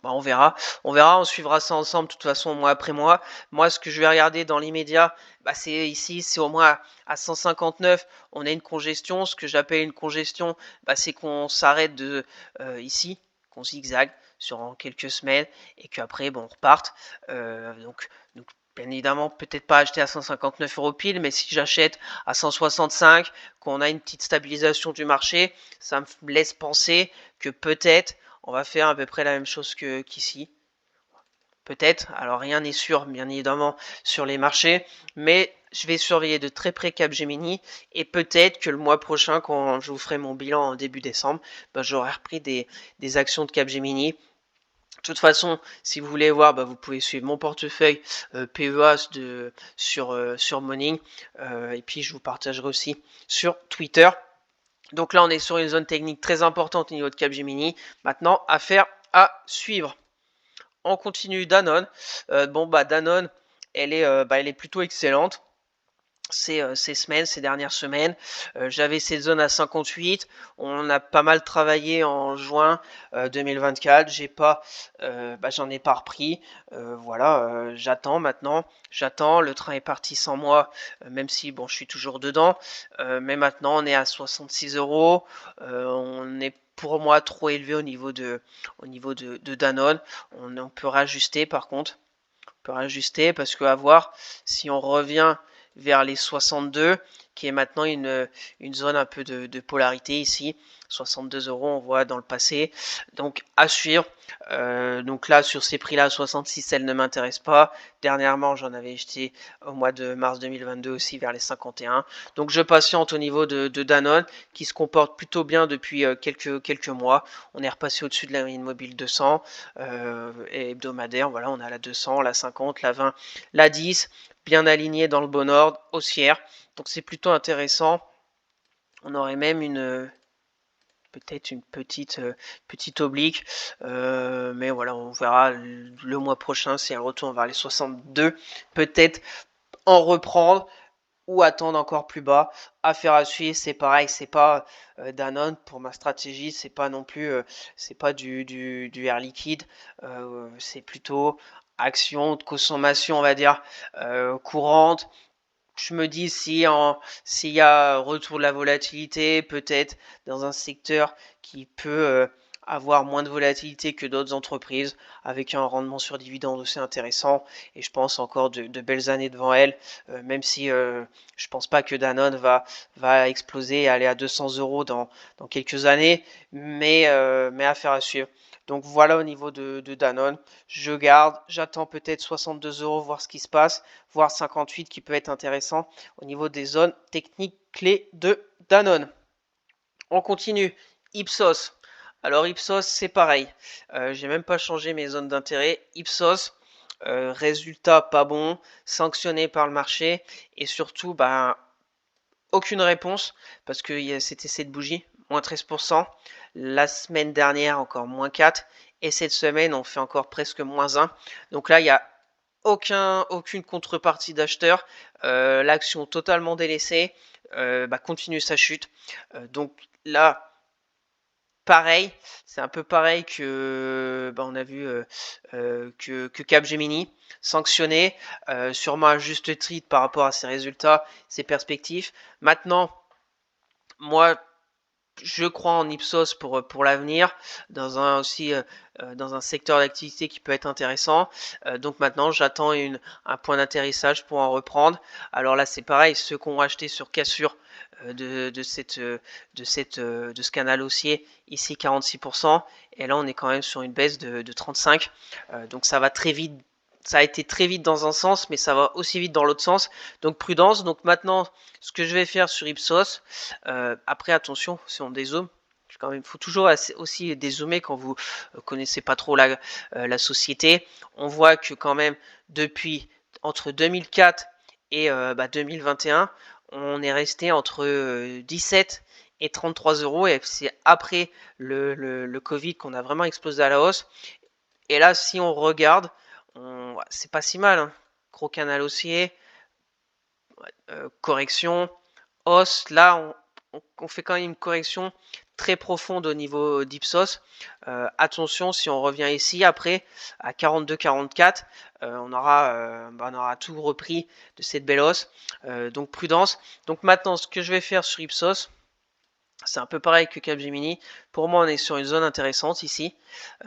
On verra. On suivra ça ensemble, de toute façon, mois après mois. Moi, ce que je vais regarder dans l'immédiat, c'est ici, c'est au moins à 159. On a une congestion. Ce que j'appelle une congestion, c'est qu'on s'arrête ici, qu'on zigzague sur quelques semaines et qu'après, on reparte. Donc, bien évidemment, peut-être pas acheter à 159 euros pile, mais si j'achète à 165, qu'on a une petite stabilisation du marché, ça me laisse penser que peut-être on va faire à peu près la même chose qu'ici. Peut-être, alors rien n'est sûr bien évidemment sur les marchés, mais je vais surveiller de très près Capgemini et peut-être que le mois prochain, quand je vous ferai mon bilan en début décembre, j'aurai repris des actions de Capgemini. De toute façon, si vous voulez voir, vous pouvez suivre mon portefeuille PEA sur Morning, et puis je vous partagerai aussi sur Twitter. Donc là, on est sur une zone technique très importante au niveau de Capgemini. Maintenant, affaire à suivre. On continue Danone. Danone, elle est plutôt excellente. Ces dernières semaines. J'avais cette zone à 58. On a pas mal travaillé en juin 2024. J'en ai pas repris. Voilà, j'attends maintenant. J'attends. Le train est parti sans moi, même si je suis toujours dedans. Mais maintenant, on est à 66 euros. On est pour moi trop élevé au niveau de Danone. On peut rajuster par contre. On peut rajuster parce que à voir si on revient vers les 62, qui est maintenant une zone un peu de polarité ici. 62 euros, on voit dans le passé. Donc à suivre. Donc là, sur ces prix-là, 66, elle ne m'intéresse pas. Dernièrement, j'en avais acheté au mois de mars 2022 aussi vers les 51. Donc je patiente au niveau de Danone, qui se comporte plutôt bien depuis quelques mois. On est repassé au-dessus de la moyenne mobile 200 et hebdomadaire. Voilà, on a la 200, la 50, la 20, la 10, bien aligné dans le bon ordre, haussière. Donc c'est plutôt intéressant. On aurait même peut-être une petite oblique, mais voilà, on verra le mois prochain si elle retourne vers les 62, peut-être en reprendre ou attendre encore plus bas. Affaire à suivre, c'est pareil, c'est pas Danone pour ma stratégie, c'est pas non plus, c'est pas du air liquide, c'est plutôt action de consommation, on va dire, courante. Je me dis s'il y a retour de la volatilité, peut-être dans un secteur qui peut avoir moins de volatilité que d'autres entreprises, avec un rendement sur dividende aussi intéressant, et je pense encore de belles années devant elle, même si je pense pas que Danone va exploser et aller à 200 euros dans quelques années, mais affaire à suivre. Donc voilà au niveau de Danone, je garde, j'attends peut-être 62 euros, voir ce qui se passe, voire 58 qui peut être intéressant au niveau des zones techniques clés de Danone. On continue, Ipsos. Alors Ipsos, c'est pareil. J'ai même pas changé mes zones d'intérêt. Ipsos, résultat pas bon, sanctionné par le marché et surtout, aucune réponse parce que c'était cette bougie, moins 13%. La semaine dernière, encore moins 4. Et cette semaine, on fait encore presque moins 1. Donc là, il y a aucune contrepartie d'acheteur. L'action totalement délaissée, continue sa chute. Donc là, pareil, c'est un peu pareil que on a vu que Capgemini sanctionné, sûrement à juste titre par rapport à ses résultats, ses perspectives. Maintenant, moi, je crois en Ipsos pour l'avenir, dans un secteur d'activité qui peut être intéressant. Donc maintenant, j'attends un point d'atterrissage pour en reprendre. Alors là, c'est pareil, ceux qui ont acheté sur cassure de ce canal haussier, ici 46%, et là on est quand même sur une baisse de 35%. Donc ça va très vite. Ça a été très vite dans un sens, mais ça va aussi vite dans l'autre sens. Donc prudence. Donc maintenant, ce que je vais faire sur Ipsos, après attention, si on dézoome, quand même, il faut toujours aussi dézoomer quand vous connaissez pas trop la société. On voit que quand même depuis entre 2004 et 2021, on est resté entre 17 et 33 euros, et c'est après le Covid qu'on a vraiment explosé à la hausse. Et là, si on regarde, c'est pas si mal, hein. Gros canal haussier, correction, hausse. Là, on fait quand même une correction très profonde au niveau d'Ipsos. Attention, si on revient ici après à 42-44, on aura tout repris de cette belle hausse. Donc prudence. Donc maintenant, ce que je vais faire sur Ipsos, c'est un peu pareil que Capgemini. Pour moi, on est sur une zone intéressante ici,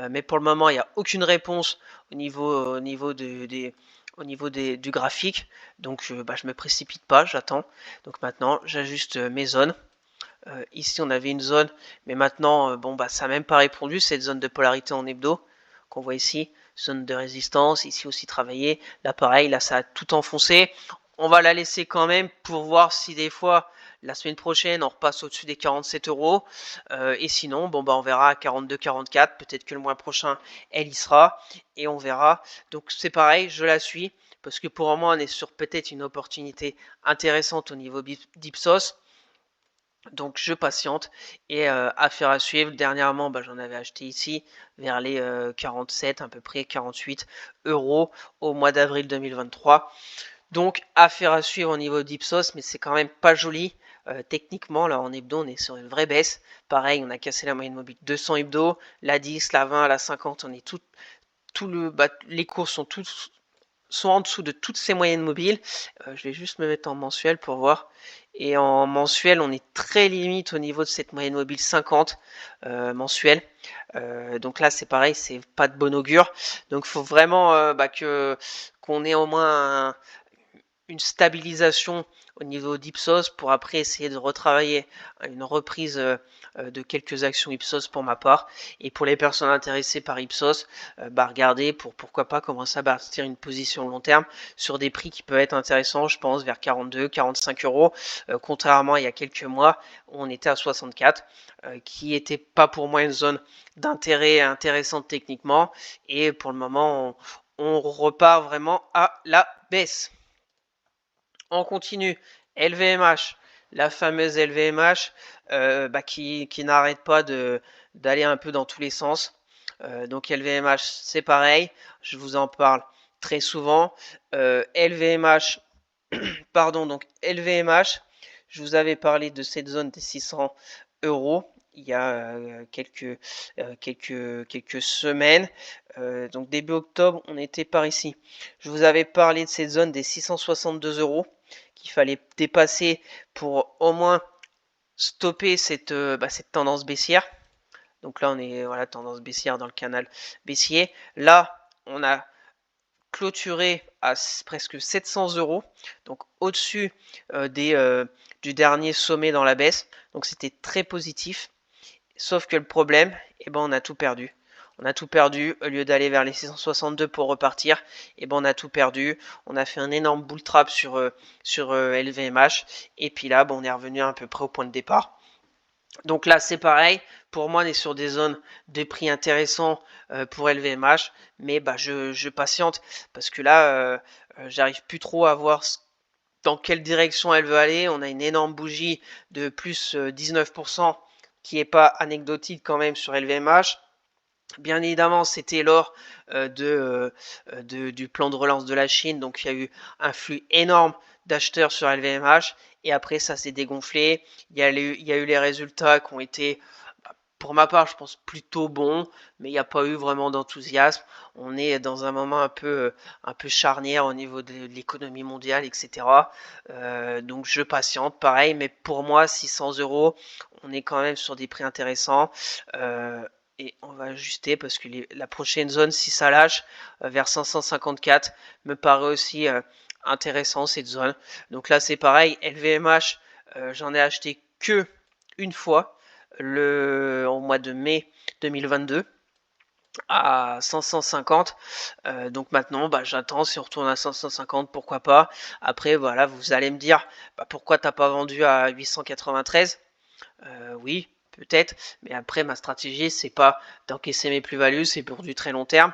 mais pour le moment, il n'y a aucune réponse au niveau du graphique. Donc, je me précipite pas, j'attends. Donc maintenant, j'ajuste mes zones. Ici, on avait une zone, mais maintenant, ça n'a même pas répondu, cette zone de polarité en hebdo qu'on voit ici. Zone de résistance, ici aussi travaillé. Là, pareil, là, ça a tout enfoncé. On va la laisser quand même pour voir si des fois, la semaine prochaine, on repasse au-dessus des 47 euros. Et sinon, on verra à 42-44. Peut-être que le mois prochain, elle y sera. Et on verra. Donc, c'est pareil, je la suis. Parce que pour moi, on est sur peut-être une opportunité intéressante au niveau d'Ipsos. Donc je patiente et affaire à suivre. Dernièrement, j'en avais acheté ici vers les 47, à peu près 48 euros au mois d'avril 2023. Donc affaire à suivre au niveau d'Ipsos, mais c'est quand même pas joli. Techniquement, là en hebdo, on est sur une vraie baisse. Pareil, on a cassé la moyenne mobile 200 hebdo, la 10, la 20, la 50, on est les cours sont en dessous de toutes ces moyennes mobiles. Je vais juste me mettre en mensuel pour voir. Et en mensuel, on est très limite au niveau de cette moyenne mobile 50 mensuelle. Donc là, c'est pareil, c'est pas de bon augure. Donc il faut vraiment qu'on ait au moins une stabilisation au niveau d'Ipsos pour après essayer de retravailler une reprise de quelques actions Ipsos pour ma part. Et pour les personnes intéressées par Ipsos, regardez pour pourquoi pas commencer à bâtir une position long terme sur des prix qui peuvent être intéressants, je pense vers 42, 45 euros, contrairement à il y a quelques mois où on était à 64, qui n'était pas pour moi une zone d'intérêt intéressante techniquement. Et pour le moment, on repart vraiment à la baisse. On continue. LVMH, la fameuse LVMH qui n'arrête pas d'aller un peu dans tous les sens. Donc LVMH, c'est pareil. Je vous en parle très souvent. LVMH, pardon, donc LVMH, je vous avais parlé de cette zone des 600 euros il y a quelques semaines. Donc début octobre, on était par ici. Je vous avais parlé de cette zone des 662 euros qu'il fallait dépasser pour au moins stopper cette tendance baissière. Donc là, on est voilà, tendance baissière dans le canal baissier. Là, on a clôturé à presque 700 euros, donc au-dessus du dernier sommet dans la baisse. Donc c'était très positif. Sauf que le problème, on a tout perdu. On a tout perdu. Au lieu d'aller vers les 662 pour repartir, on a tout perdu. On a fait un énorme bull trap sur LVMH. Et puis là, on est revenu à peu près au point de départ. Donc là, c'est pareil. Pour moi, on est sur des zones de prix intéressants pour LVMH. Mais je patiente parce que là, j'arrive plus trop à voir dans quelle direction elle veut aller. On a une énorme bougie de plus 19%. Qui n'est pas anecdotique quand même sur LVMH. Bien évidemment, c'était lors du plan de relance de la Chine, donc il y a eu un flux énorme d'acheteurs sur LVMH, et après ça s'est dégonflé. Il y a eu les résultats qui ont été, pour ma part, je pense plutôt bons, mais il n'y a pas eu vraiment d'enthousiasme. On est dans un moment un peu charnière au niveau de l'économie mondiale, etc. Donc je patiente, pareil, mais pour moi, 600 euros, on est quand même sur des prix intéressants. Et on va ajuster parce que la prochaine zone, si ça lâche, vers 554, me paraît aussi intéressant cette zone. Donc là, c'est pareil, LVMH, j'en ai acheté que une fois au mois de mai 2022 à 550. Donc maintenant, j'attends. Si on retourne à 550, pourquoi pas. Après, voilà, vous allez me dire, pourquoi t'as pas vendu à 893? Oui, peut-être, mais après ma stratégie c'est pas d'encaisser mes plus-values, c'est pour du très long terme.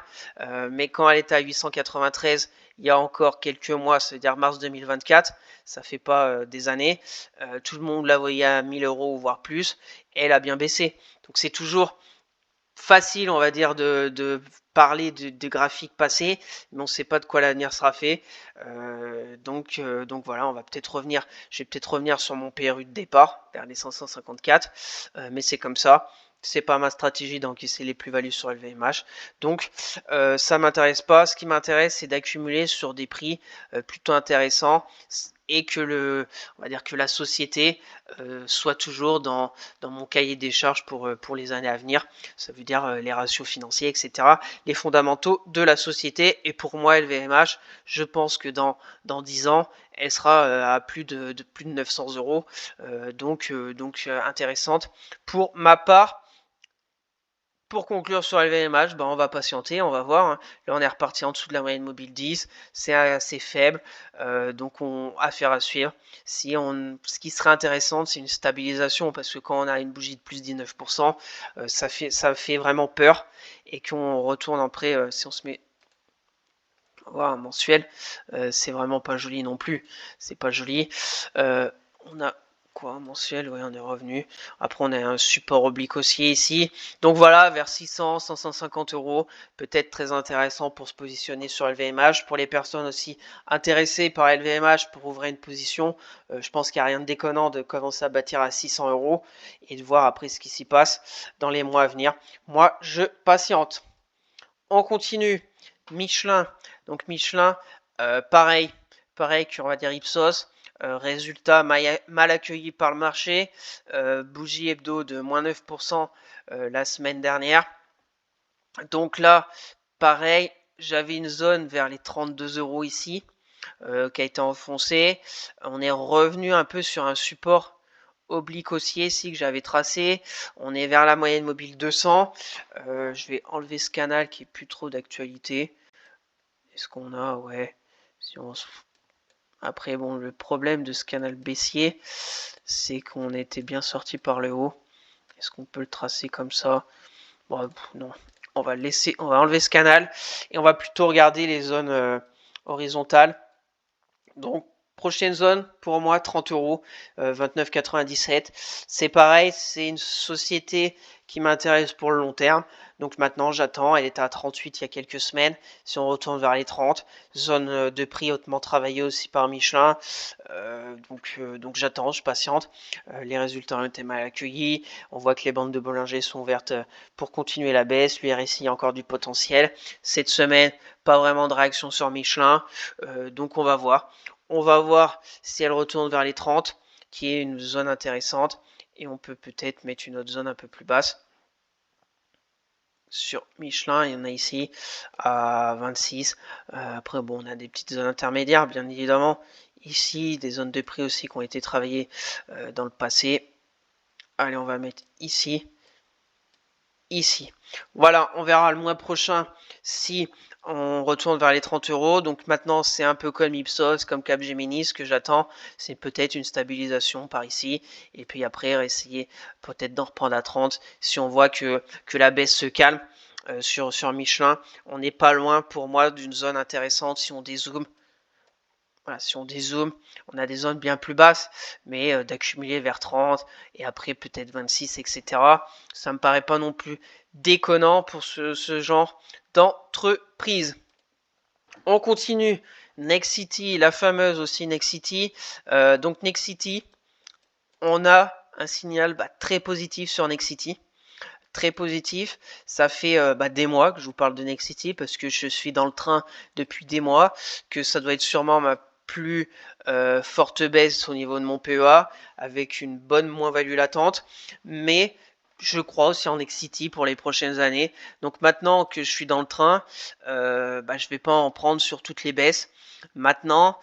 Mais quand elle était à 893 il y a encore quelques mois, c'est-à-dire mars 2024, ça fait pas des années, tout le monde la voyait à 1000 euros voire plus, et elle a bien baissé. Donc c'est toujours facile, on va dire, de parler de graphiques passés, mais on ne sait pas de quoi l'avenir sera fait. Donc voilà, on va peut-être revenir. Je vais peut-être revenir sur mon PRU de départ vers les 554, mais c'est comme ça. C'est pas ma stratégie d'encaisser les plus-values sur LVMH. Donc ça m'intéresse pas. Ce qui m'intéresse, c'est d'accumuler sur des prix plutôt intéressants et que on va dire que la société soit toujours dans mon cahier des charges pour les années à venir. Ça veut dire les ratios financiers, etc. Les fondamentaux de la société. Et pour moi, LVMH, je pense que dans 10 ans, elle sera à plus de 900 euros. Donc intéressante. Pour ma part, pour conclure sur LVMH, on va patienter, on va voir. Hein. Là, on est reparti en dessous de la moyenne mobile 10. C'est assez faible. Donc, affaire à suivre. Ce qui serait intéressant, c'est une stabilisation. Parce que quand on a une bougie de plus 19%, ça fait vraiment peur. Et qu'on retourne après, si on se met un mensuel, c'est vraiment pas joli non plus. C'est pas joli. On a mensuel, oui, on est revenu. Après, on a un support oblique haussier ici. Donc voilà, vers 600, 550 euros, peut-être très intéressant pour se positionner sur LVMH. Pour les personnes aussi intéressées par LVMH pour ouvrir une position, je pense qu'il n'y a rien de déconnant de commencer à bâtir à 600 euros et de voir après ce qui s'y passe dans les mois à venir. Moi, je patiente. On continue. Michelin. Donc Michelin, pareil qu'on va dire Ipsos. Résultat mal accueilli par le marché, bougie hebdo de moins 9% la semaine dernière. Donc là, pareil, j'avais une zone vers les 32 euros ici. qui a été enfoncé. On est revenu un peu sur un support oblique haussier ici que j'avais tracé. On est vers la moyenne mobile 200. Je vais enlever ce canal qui est plus trop d'actualité. Est-ce qu'on a, ouais. Si on... Après, bon, le problème de ce canal baissier, c'est qu'on était bien sorti par le haut. Est-ce qu'on peut le tracer comme ça? Bon, non. On va laisser, on va enlever ce canal et on va plutôt regarder les zones horizontales. Donc, prochaine zone pour moi 30 euros, 29,97. C'est pareil, c'est une société qui m'intéresse pour le long terme. Donc maintenant j'attends, elle était à 38 il y a quelques semaines. Si on retourne vers les 30, zone de prix hautement travaillée aussi par Michelin. Donc j'attends, je patiente. Les résultats ont été mal accueillis. On voit que les bandes de Bollinger sont ouvertes pour continuer la baisse. L'URSI a encore du potentiel. Cette semaine, pas vraiment de réaction sur Michelin. Donc on va voir. On va voir si elle retourne vers les 30, qui est une zone intéressante. Et on peut peut-être mettre une autre zone un peu plus basse. Sur Michelin, il y en a ici à 26. Après, bon, on a des petites zones intermédiaires, bien évidemment. Ici, des zones de prix aussi qui ont été travaillées dans le passé. Allez, on va mettre ici. Ici. Voilà, on verra le mois prochain si on retourne vers les 30 euros. Donc maintenant, c'est un peu comme Ipsos, comme Capgemini. Ce que j'attends, c'est peut-être une stabilisation par ici. Et puis après, essayer peut-être d'en reprendre à 30. Si on voit que la baisse se calme sur Michelin, on n'est pas loin pour moi d'une zone intéressante si on dézoome. Voilà, si on dézoome, on a des zones bien plus basses, mais d'accumuler vers 30 et après peut-être 26, etc. Ça me paraît pas non plus déconnant pour ce genre d'entreprise. On continue. Nexity, la fameuse aussi Nexity. Donc Nexity, on a un signal très positif sur Nexity. Très positif. Ça fait des mois que je vous parle de Nexity parce que je suis dans le train depuis des mois, que ça doit être sûrement ma plus forte baisse au niveau de mon PEA avec une bonne moins-value latente, mais je crois aussi en Nexity pour les prochaines années. Donc maintenant que je suis dans le train, je vais pas en prendre sur toutes les baisses. Maintenant,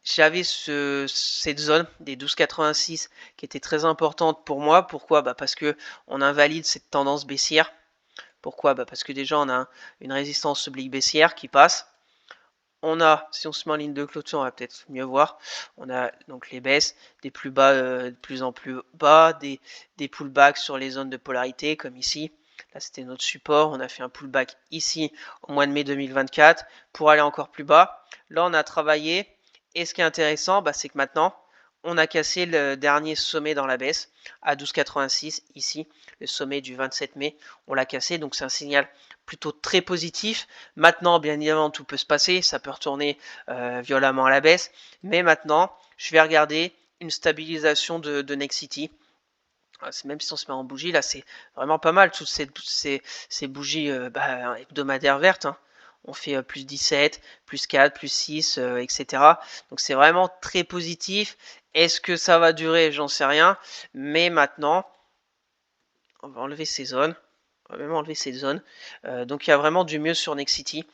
j'avais cette zone des 12,86 qui était très importante pour moi. Pourquoi? Parce que on invalide cette tendance baissière. Pourquoi? Parce que déjà on a une résistance oblique baissière qui passe. On a, si on se met en ligne de clôture, on va peut-être mieux voir. On a donc les baisses, des plus bas de plus en plus bas, des pullbacks sur les zones de polarité comme ici. Là c'était notre support. On a fait un pullback ici au mois de mai 2024 pour aller encore plus bas. Là on a travaillé. Et ce qui est intéressant, c'est que maintenant, on a cassé le dernier sommet dans la baisse à 12,86 ici, le sommet du 27 mai. On l'a cassé, donc c'est un signal plutôt très positif. Maintenant, bien évidemment, tout peut se passer, ça peut retourner violemment à la baisse. Mais maintenant, je vais regarder une stabilisation de Nexity. Même si on se met en bougie, là, c'est vraiment pas mal, toutes ces bougies hebdomadaires vertes. On fait plus 17, plus 4, plus 6, etc. Donc c'est vraiment très positif. Est-ce que ça va durer? J'en sais rien. Mais maintenant, on va enlever ces zones. On va même enlever ces zones. Donc il y a vraiment du mieux sur Nexity.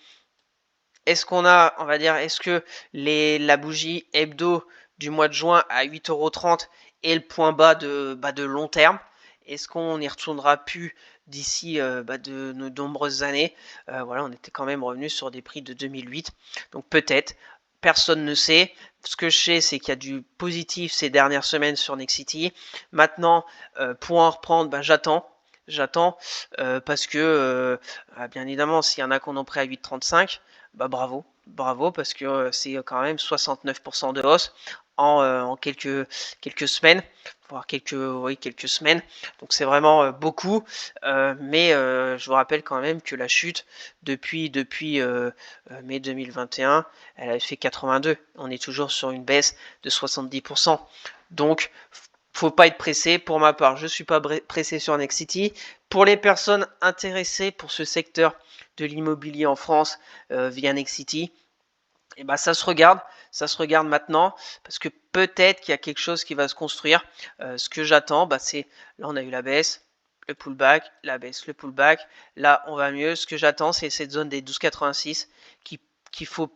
Est-ce qu'on a, on va dire, est-ce que la bougie hebdo du mois de juin à 8,30 € est le point bas de long terme? Est-ce qu'on n'y retournera plus d'ici de nombreuses années? Voilà, on était quand même revenu sur des prix de 2008. Donc peut-être, personne ne sait. Ce que je sais, c'est qu'il y a du positif ces dernières semaines sur Nexity. Maintenant, pour en reprendre, j'attends. J'attends parce que, bien évidemment, s'il y en a qu'on en prêt à 8,35, bravo, bravo, parce que c'est quand même 69% de hausse en quelques semaines, voire quelques semaines. Donc c'est vraiment beaucoup, mais je vous rappelle quand même que la chute depuis mai 2021, elle avait fait 82. On est toujours sur une baisse de 70%. Donc faut pas être pressé. Pour ma part, je suis pas pressé sur Nexity. Pour les personnes intéressées pour ce secteur de l'immobilier en France via Nexity, et ça se regarde maintenant, parce que peut-être qu'il y a quelque chose qui va se construire. Ce que j'attends, c'est, là on a eu la baisse, le pullback, la baisse, le pullback. Là on va mieux. Ce que j'attends, c'est cette zone des 12,86 qu'il faut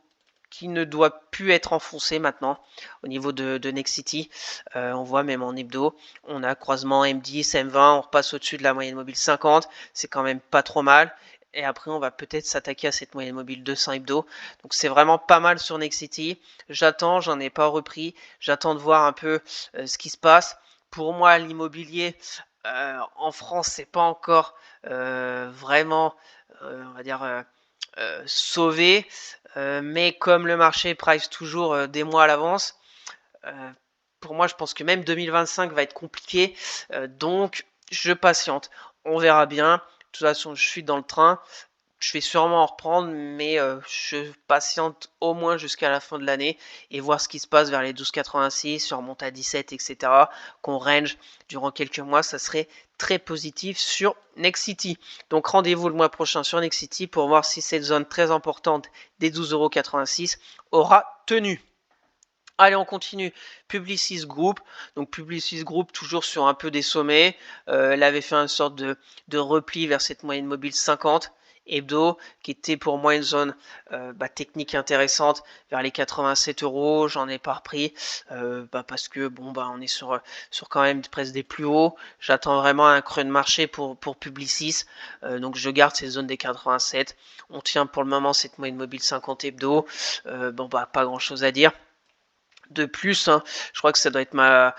qui ne doit plus être enfoncé maintenant au niveau de Nexity. On voit même en hebdo, on a croisement M10, M20, on repasse au-dessus de la moyenne mobile 50, c'est quand même pas trop mal. Et après, on va peut-être s'attaquer à cette moyenne mobile 200 hebdo. Donc c'est vraiment pas mal sur Nexity. J'attends, j'en ai pas repris. J'attends de voir un peu ce qui se passe. Pour moi, l'immobilier en France, c'est pas encore vraiment, on va dire, sauvé. Mais comme le marché price toujours des mois à l'avance, pour moi, je pense que même 2025 va être compliqué. Donc, je patiente. On verra bien. De toute façon, je suis dans le train. Je vais sûrement en reprendre, mais je patiente au moins jusqu'à la fin de l'année et voir ce qui se passe vers les 12,86, sur remonte à 17, etc. Qu'on range durant quelques mois, ça serait très positif sur Nexity. Donc rendez-vous le mois prochain sur Nexity pour voir si cette zone très importante des 12,86 € aura tenu. Allez, on continue. Publicis Group. Donc Publicis Group, toujours sur un peu des sommets. Elle avait fait une sorte de repli vers cette moyenne mobile 50 hebdo, qui était pour moi une zone technique intéressante vers les 87 €. J'en ai pas repris parce que bon on est sur quand même presque des plus hauts. J'attends vraiment un creux de marché pour Publicis. Donc je garde ces zones des 87. On tient pour le moment cette moyenne mobile 50 hebdo. Pas grand chose à dire de plus, hein. Je crois que ça doit être ma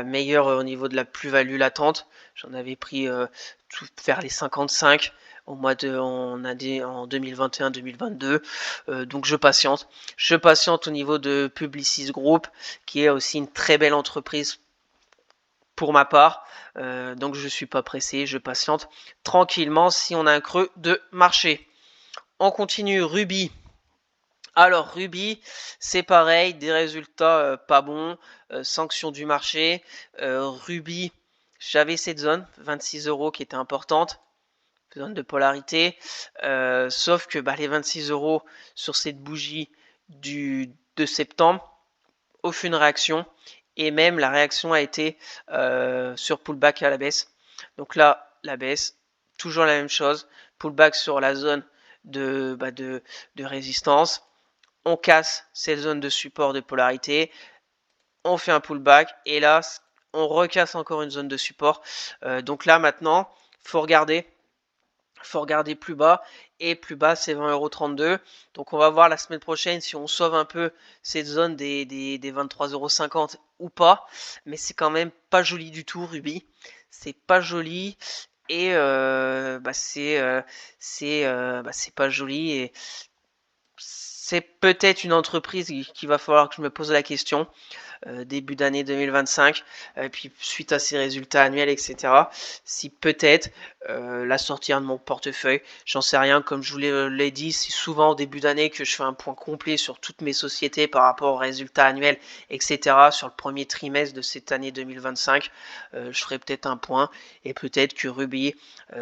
meilleure au niveau de la plus-value latente. J'en avais pris vers les 55 au mois de en 2021-2022. Donc je patiente. Je patiente au niveau de Publicis Group, qui est aussi une très belle entreprise pour ma part. Donc je suis pas pressé, je patiente tranquillement si on a un creux de marché. On continue, Ruby. Alors Ruby, c'est pareil, des résultats pas bons, sanction du marché. Ruby, j'avais cette zone, 26 € qui était importante, zone de polarité. Sauf que les 26 € sur cette bougie de septembre, aucune réaction. Et même la réaction a été sur pullback à la baisse. Donc là, la baisse, toujours la même chose. Pullback sur la zone de résistance. On casse cette zone de support de polarité, on fait un pullback et là on recasse encore une zone de support. Donc là maintenant faut regarder plus bas, et plus bas c'est 20,32 €. Donc on va voir la semaine prochaine si on sauve un peu cette zone des 23,50 € ou pas, mais c'est quand même pas joli du tout Ruby, c'est pas joli. Et c'est pas joli, et c'est peut-être une entreprise qu'il va falloir que je me pose la question début d'année 2025, et puis suite à ses résultats annuels, etc. Si peut-être la sortir de mon portefeuille, j'en sais rien. Comme je vous l'ai dit, c'est souvent au début d'année que je fais un point complet sur toutes mes sociétés par rapport aux résultats annuels, etc. Sur le premier trimestre de cette année 2025, je ferai peut-être un point, et peut-être que Ruby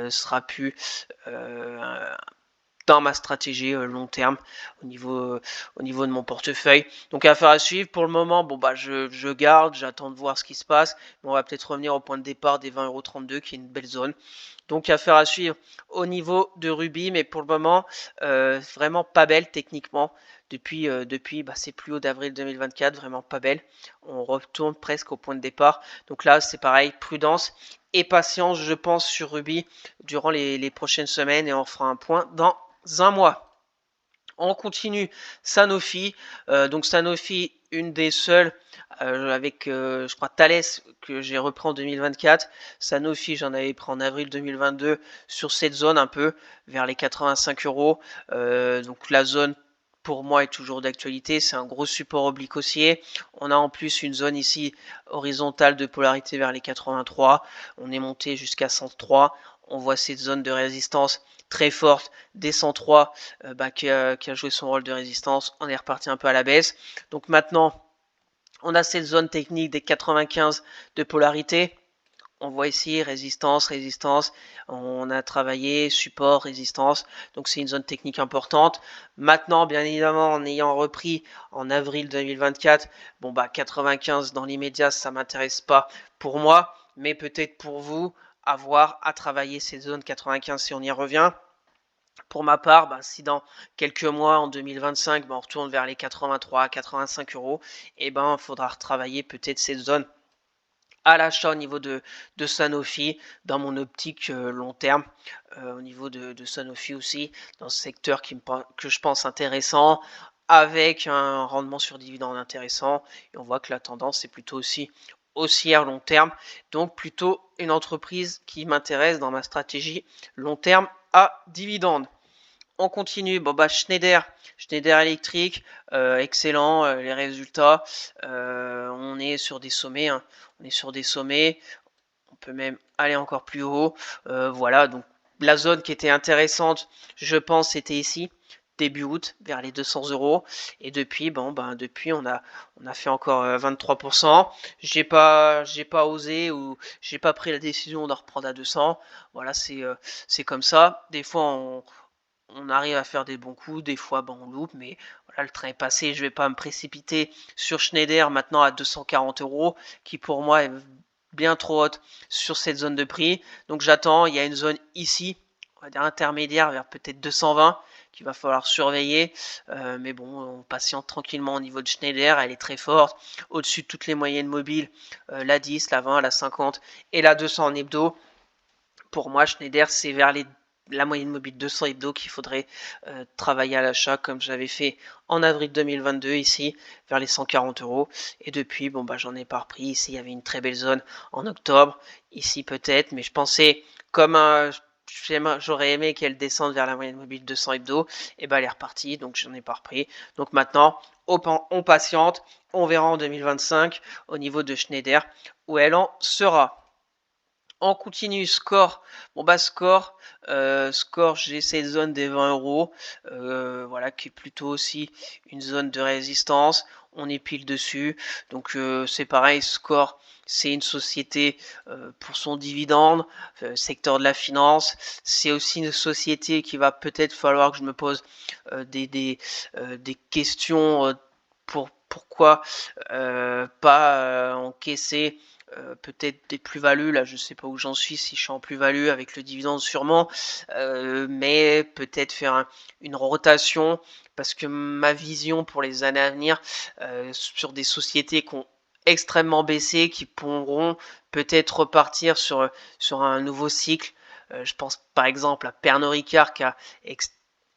sera plus dans ma stratégie long terme au niveau de mon portefeuille. Donc affaire à suivre. Pour le moment, je garde, j'attends de voir ce qui se passe. Mais on va peut-être revenir au point de départ des 20,32 € qui est une belle zone. Donc affaire à suivre au niveau de Ruby, mais pour le moment, vraiment pas belle techniquement. Depuis c'est plus haut d'avril 2024, vraiment pas belle. On retourne presque au point de départ. Donc là, c'est pareil, prudence et patience, je pense, sur Ruby durant les prochaines semaines, et on fera un point dans un mois. On continue, Sanofi. Donc Sanofi, une des seules avec je crois Thales que j'ai repris en 2024. Sanofi, j'en avais pris en avril 2022 sur cette zone un peu vers les 85 €. Donc la zone pour moi est toujours d'actualité, c'est un gros support oblique haussier. On a en plus une zone ici horizontale de polarité vers les 83. On est monté jusqu'à 103. On voit cette zone de résistance très forte des 103 qui a joué son rôle de résistance. On est reparti un peu à la baisse. Donc maintenant, on a cette zone technique des 95 de polarité. On voit ici résistance, résistance. On a travaillé support, résistance. Donc c'est une zone technique importante. Maintenant, bien évidemment, en ayant repris en avril 2024, 95 dans l'immédiat, ça m'intéresse pas pour moi, mais peut-être pour vous, à voir, à travailler cette zone 95 si on y revient. Pour ma part, si dans quelques mois, en 2025, on retourne vers les 83, 85 euros, il faudra retravailler peut-être cette zone à l'achat au niveau de Sanofi, dans mon optique long terme, au niveau de Sanofi aussi, dans ce secteur que je pense intéressant, avec un rendement sur dividende intéressant, et on voit que la tendance est plutôt aussi haussière long terme, donc plutôt une entreprise qui m'intéresse dans ma stratégie long terme à dividende. On continue, Schneider Electric, excellent, les résultats, on est sur des sommets, hein. On est sur des sommets, on peut même aller encore plus haut, voilà, donc la zone qui était intéressante, je pense, c'était ici, début août, vers les 200 euros, et depuis, depuis on a fait encore 23%, j'ai pas osé, ou j'ai pas pris la décision de reprendre à 200, voilà, c'est comme ça, des fois on arrive à faire des bons coups, des fois on loupe, mais voilà, le train est passé, je vais pas me précipiter sur Schneider maintenant à 240 euros, qui pour moi est bien trop haute sur cette zone de prix. Donc j'attends, il y a une zone ici, on va dire intermédiaire, vers peut-être 220, qu'il va falloir surveiller. Mais bon, on patiente tranquillement au niveau de Schneider, elle est très forte, au-dessus de toutes les moyennes mobiles, la 10, la 20, la 50 et la 200 en hebdo. Pour moi, Schneider, c'est vers la moyenne mobile 200 hebdo qu'il faudrait travailler à l'achat, comme j'avais fait en avril 2022 ici, vers les 140 euros. Et depuis, j'en ai pas repris. Ici, il y avait une très belle zone en octobre. Ici, peut-être, mais je pensais, comme j'aurais aimé qu'elle descende vers la moyenne mobile 200 hebdo, et elle est repartie, donc j'en ai pas repris. Donc maintenant, on patiente. On verra en 2025 au niveau de Schneider où elle en sera. On continue, score. Score, j'ai cette zone des 20 euros, voilà, qui est plutôt aussi une zone de résistance. On est pile dessus, donc c'est pareil. Score, c'est une société pour son dividende, secteur de la finance. C'est aussi une société qui va peut-être falloir que je me pose des questions pour pourquoi pas encaisser peut-être des plus-values. Là, je sais pas où j'en suis, si je suis en plus-value avec le dividende sûrement, mais peut-être faire une rotation, parce que ma vision pour les années à venir sur des sociétés qui ont extrêmement baissé, qui pourront peut-être repartir sur un nouveau cycle. Je pense par exemple à Pernod Ricard qui a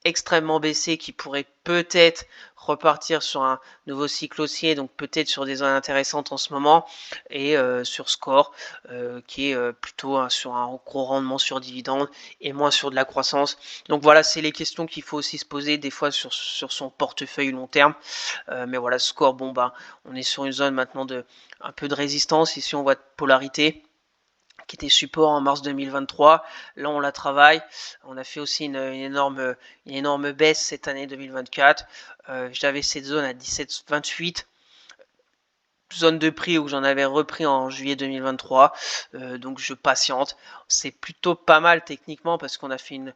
extrêmement baissé, qui pourrait peut-être repartir sur un nouveau cycle haussier, donc peut-être sur des zones intéressantes en ce moment, et sur Score qui est plutôt sur un gros rendement sur dividende et moins sur de la croissance. Donc voilà, c'est les questions qu'il faut aussi se poser des fois sur son portefeuille long terme. Mais voilà, Score, on est sur une zone maintenant de un peu de résistance. Ici on voit de polarité qui était support en mars 2023. Là, on la travaille. On a fait aussi une énorme baisse cette année 2024. J'avais cette zone à 17,28. Zone de prix où j'en avais repris en juillet 2023. Donc, je patiente. C'est plutôt pas mal techniquement parce qu'on a fait une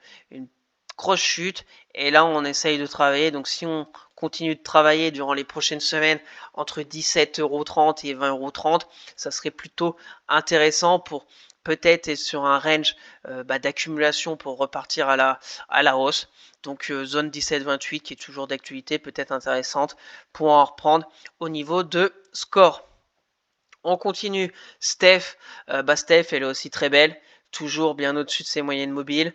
grosse chute. Et là, on essaye de travailler. Donc, si on continue de travailler durant les prochaines semaines entre 17,30 € et 20,30 €, ça serait plutôt intéressant pour peut-être être sur un range d'accumulation pour repartir à la hausse. Donc zone 17,28 qui est toujours d'actualité, peut-être intéressante pour en reprendre au niveau de Score. On continue. Steph, Steph, elle est aussi très belle, toujours bien au-dessus de ses moyennes mobiles.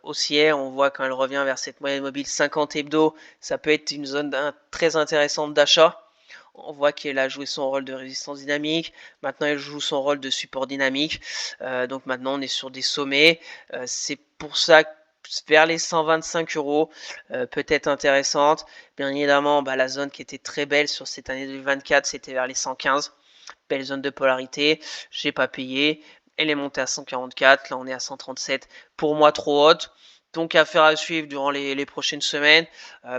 Haussière, on voit quand elle revient vers cette moyenne mobile 50 hebdo, ça peut être une zone très intéressante d'achat. On voit qu'elle a joué son rôle de résistance dynamique. Maintenant, elle joue son rôle de support dynamique. Donc maintenant, on est sur des sommets. C'est pour ça que vers les 125 euros, peut-être intéressante. Bien évidemment, la zone qui était très belle sur cette année 2024, c'était vers les 115. Belle zone de polarité. J'ai pas payé. Elle est montée à 144. Là, on est à 137. Pour moi, trop haute. Donc, affaire à suivre durant les prochaines semaines.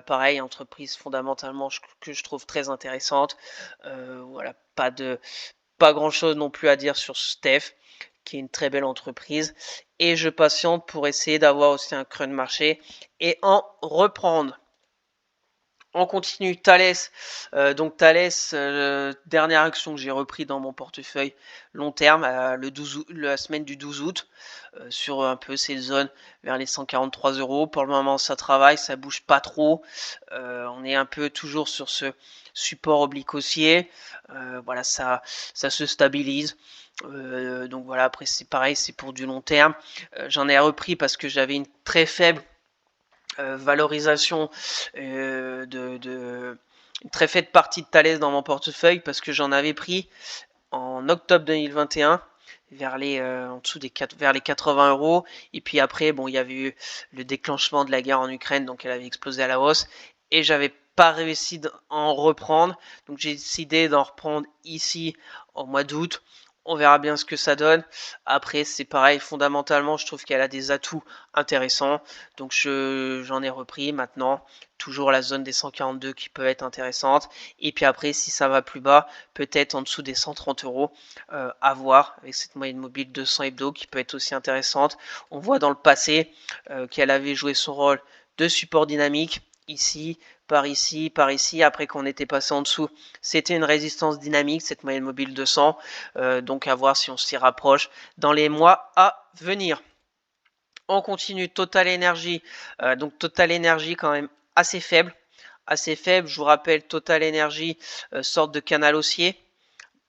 Pareil, entreprise fondamentalement que je trouve très intéressante. Voilà, pas grand chose non plus à dire sur Steph, qui est une très belle entreprise. Et je patiente pour essayer d'avoir aussi un creux de marché et en reprendre. On continue, Thales. Donc Thales, dernière action que j'ai repris dans mon portefeuille long terme, la semaine du 12 août, sur un peu ces zones vers les 143 €. Pour le moment, ça travaille, ça bouge pas trop. On est un peu toujours sur ce support oblique haussier. Voilà, ça se stabilise. Donc voilà, après c'est pareil, c'est pour du long terme. J'en ai repris parce que j'avais une très faible valorisation une très faible partie de Thales dans mon portefeuille parce que j'en avais pris en octobre 2021 vers les en dessous des vers les 80 €. Et puis après, bon, il y avait eu le déclenchement de la guerre en Ukraine, donc elle avait explosé à la hausse et j'avais pas réussi d'en reprendre, donc j'ai décidé d'en reprendre ici au mois d'août. On verra bien ce que ça donne. Après, c'est pareil, fondamentalement, je trouve qu'elle a des atouts intéressants. Donc j'en ai repris maintenant. Toujours la zone des 142 qui peut être intéressante. Et puis après, si ça va plus bas, peut-être en dessous des 130 € à voir avec cette moyenne mobile 200 hebdo qui peut être aussi intéressante. On voit dans le passé qu'elle avait joué son rôle de support dynamique ici, par ici, par ici. Après qu'on était passé en dessous, c'était une résistance dynamique, cette moyenne mobile 200. Donc à voir si on s'y rapproche dans les mois à venir. On continue, Total Energy. Donc Total Energy quand même assez faible. Assez faible, je vous rappelle, Total Energy, sorte de canal haussier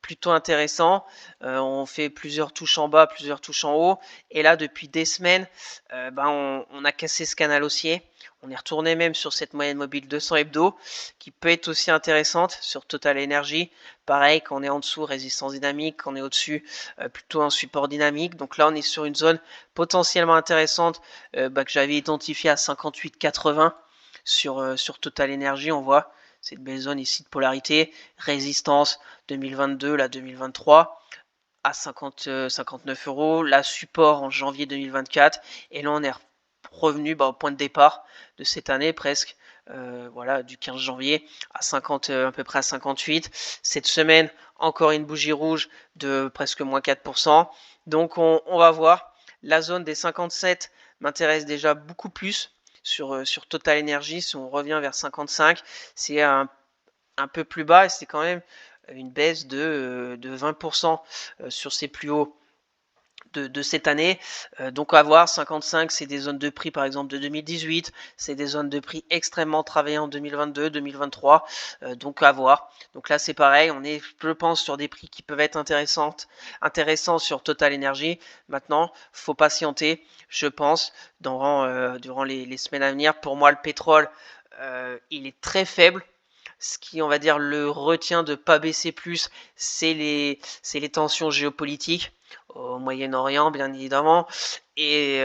plutôt intéressant. On fait plusieurs touches en bas, plusieurs touches en haut. Et là, depuis des semaines, on a cassé ce canal haussier. On est retourné même sur cette moyenne mobile 200 hebdo, qui peut être aussi intéressante sur Total Energy. Pareil, quand on est en dessous, résistance dynamique, quand on est au-dessus, plutôt un support dynamique. Donc là, on est sur une zone potentiellement intéressante que j'avais identifiée à 58,80 sur Total Energy, on voit. C'est une belle zone ici de polarité. Résistance 2022, là 2023 à 59 €. Là, support en janvier 2024. Et là, on est revenu au point de départ de cette année presque. Voilà, du 15 janvier à 50, à peu près à 58. Cette semaine, encore une bougie rouge de presque moins 4%. Donc, on va voir. La zone des 57 m'intéresse déjà beaucoup plus sur Total Energy. Si on revient vers 55, c'est un peu plus bas et c'est quand même une baisse de 20% sur ses plus hauts de cette année. Donc à voir, 55 c'est des zones de prix par exemple de 2018, c'est des zones de prix extrêmement travaillées en 2022, 2023, donc à voir. Donc là c'est pareil, on est je pense sur des prix qui peuvent être intéressants sur Total Energy. Maintenant, faut patienter, je pense, durant les semaines à venir. Pour moi le pétrole, il est très faible. Ce qui, on va dire, le retient de pas baisser plus, c'est les tensions géopolitiques au Moyen-Orient, bien évidemment. Et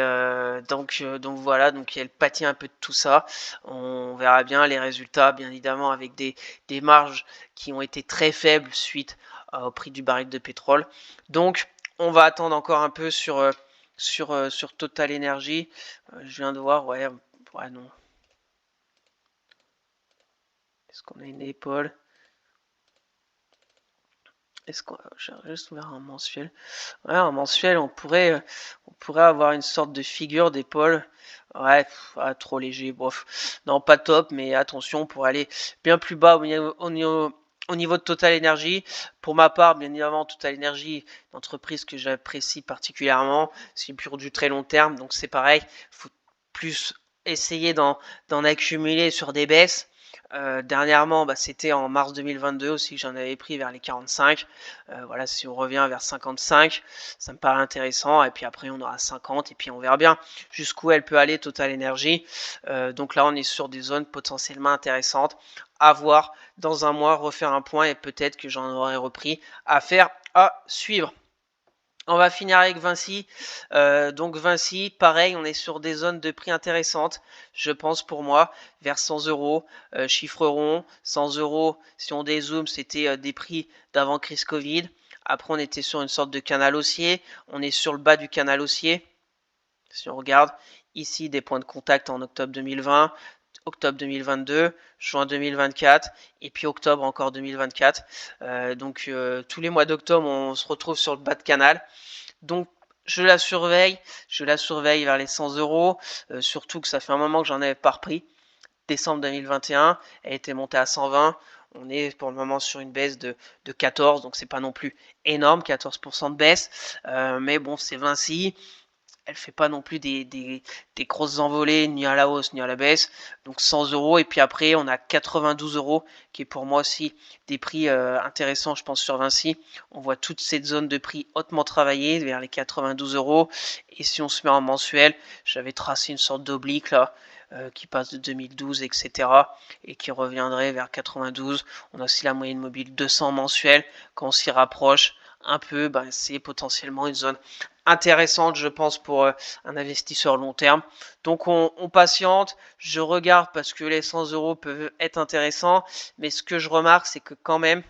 donc voilà, donc elle pâtit un peu de tout ça. On verra bien les résultats, bien évidemment, avec des marges qui ont été très faibles suite au prix du baril de pétrole. Donc on va attendre encore un peu sur Total Energy. Je viens de voir, ouais non. Est-ce qu'on a une épaule? Est-ce qu'on j'ai juste ouvert un mensuel? Ouais, un mensuel, on pourrait avoir une sorte de figure d'épaule. Ouais, trop léger, bof. Non, pas top, mais attention pour aller bien plus bas au niveau de Total Energy. Pour ma part, bien évidemment, Total Energy, une entreprise que j'apprécie particulièrement. C'est pour du très long terme, donc c'est pareil. Faut plus essayer d'en accumuler sur des baisses. Dernièrement, c'était en mars 2022 aussi que j'en avais pris vers les 45. Voilà, si on revient vers 55, ça me paraît intéressant. Et puis après, on aura 50 et puis on verra bien jusqu'où elle peut aller, Total Energy. Donc là, on est sur des zones potentiellement intéressantes. À voir dans un mois, refaire un point et peut-être que j'en aurai repris à faire à suivre. On va finir avec Vinci. Donc Vinci, pareil, on est sur des zones de prix intéressantes, je pense pour moi, vers 100 €, chiffre rond, 100 €, si on dézoome, c'était des prix d'avant crise Covid. Après, on était sur une sorte de canal haussier, on est sur le bas du canal haussier. Si on regarde ici des points de contact en octobre 2020, octobre 2022, juin 2024 et puis octobre encore 2024. Donc tous les mois d'octobre, on se retrouve sur le bas de canal. Donc je la surveille vers les 100 €, surtout que ça fait un moment que j'en avais pas repris. décembre 2021, elle était montée à 120. On est pour le moment sur une baisse de 14, donc c'est pas non plus énorme, 14% de baisse. Mais bon, c'est Vinci. Elle fait pas non plus des grosses envolées, ni à la hausse, ni à la baisse. Donc 100 euros. Et puis après, on a 92 euros, qui est pour moi aussi des prix intéressants, je pense, sur Vinci. On voit toute cette zone de prix hautement travaillée, vers les 92 euros. Et si on se met en mensuel, j'avais tracé une sorte d'oblique là, qui passe de 2012, etc. et qui reviendrait vers 92. On a aussi la moyenne mobile 200 mensuel. Quand on s'y rapproche un peu, ben, c'est potentiellement une zone intéressante, je pense, pour un investisseur long terme. Donc on patiente, je regarde parce que les 100 euros peuvent être intéressants, mais ce que je remarque, c'est que quand même,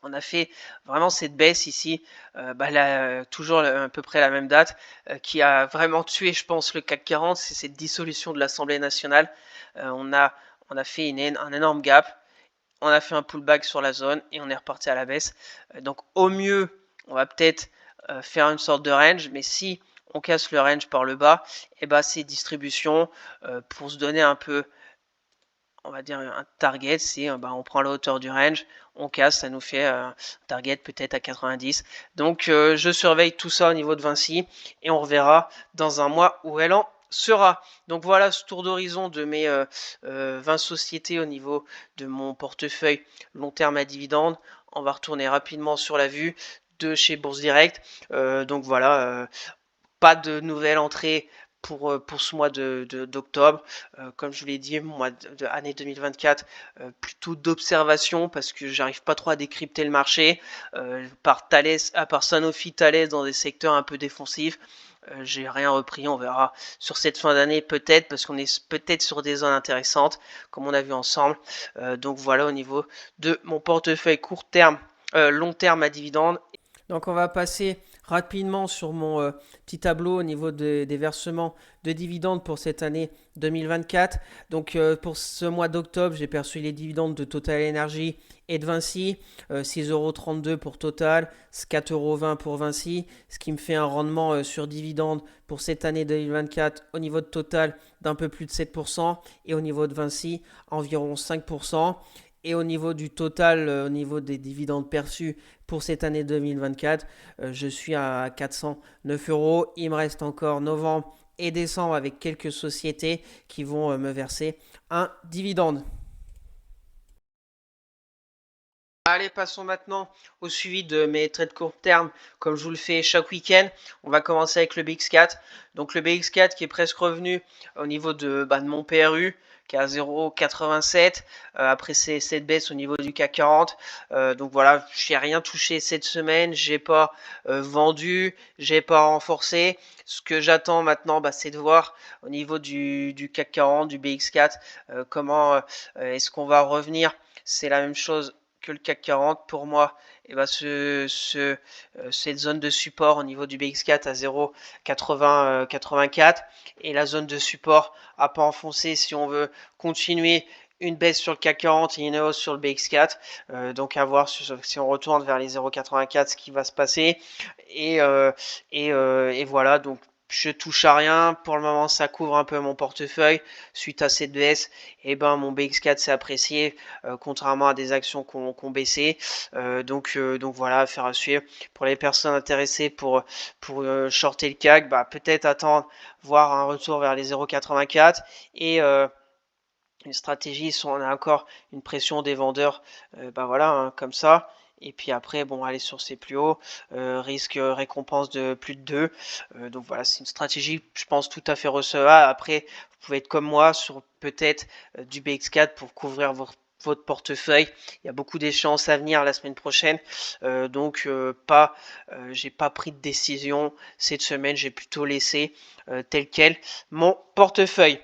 on a fait vraiment cette baisse ici, toujours à peu près la même date, qui a vraiment tué, je pense, le CAC 40, c'est cette dissolution de l'Assemblée nationale. On a fait un énorme gap, on a fait un pullback sur la zone et on est reparti à la baisse. Donc au mieux, on va peut-être faire une sorte de range, mais si on casse le range par le bas, et ben c'est distribution pour se donner un peu, on va dire un target, c'est on prend la hauteur du range, on casse, ça nous fait un target peut-être à 90. Donc je surveille tout ça au niveau de Vinci et on reverra dans un mois où elle en sera. Donc voilà ce tour d'horizon de mes 20 sociétés au niveau de mon portefeuille long terme à dividendes. On va retourner rapidement sur la vue de chez Bourse Direct. Donc voilà, pas de nouvelle entrée pour ce mois d'octobre. Comme je vous l'ai dit, mois de année 2024, plutôt d'observation parce que j'arrive pas trop à décrypter le marché. Par Thales, à part Sanofi, Thales dans des secteurs un peu défensifs, j'ai rien repris. On verra sur cette fin d'année peut-être parce qu'on est peut-être sur des zones intéressantes comme on a vu ensemble. Donc voilà au niveau de mon portefeuille court terme, long terme à dividende. Donc on va passer rapidement sur mon petit tableau au niveau des versements de dividendes pour cette année 2024. Donc pour ce mois d'octobre, j'ai perçu les dividendes de Total Energy et de Vinci, 6,32€ pour Total, 4,20€ pour Vinci, ce qui me fait un rendement sur dividendes pour cette année 2024 au niveau de Total d'un peu plus de 7% et au niveau de Vinci environ 5%. Et au niveau du total, au niveau des dividendes perçus pour cette année 2024, je suis à 409 euros. Il me reste encore novembre et décembre avec quelques sociétés qui vont me verser un dividende. Allez, passons maintenant au suivi de mes trades court terme, comme je vous le fais chaque week-end. On va commencer avec le BX4. Donc le BX4 qui est presque revenu au niveau de mon PRU, qui est à 0,87. Après cette baisse au niveau du CAC 40. Donc voilà, j'ai rien touché cette semaine. J'ai pas vendu, j'ai pas renforcé. Ce que j'attends maintenant, c'est de voir au niveau du CAC 40, du BX4, comment est-ce qu'on va revenir. C'est la même chose que le CAC 40 pour moi. Et cette zone de support au niveau du BX4 à 0,84 et la zone de support à pas enfoncer si on veut continuer une baisse sur le CAC 40 et une hausse sur le BX4. Donc à voir si on retourne vers les 0,84 ce qui va se passer. Et voilà, donc je touche à rien. Pour le moment, ça couvre un peu mon portefeuille. Suite à cette baisse, mon BX4 s'est apprécié, contrairement à des actions qui ont baissé. Donc voilà, affaire à suivre. Pour les personnes intéressées pour shorter le CAC, peut-être attendre, voir un retour vers les 0,84 et une stratégie, si on a encore une pression des vendeurs, voilà, comme ça. Et puis après, aller sur ces plus hauts, risque récompense de plus de 2. Donc voilà, c'est une stratégie, je pense, tout à fait recevable. Après, vous pouvez être comme moi sur peut-être du BX4 pour couvrir votre portefeuille. Il y a beaucoup d'échéances à venir la semaine prochaine. J'ai pas pris de décision cette semaine, j'ai plutôt laissé tel quel mon portefeuille.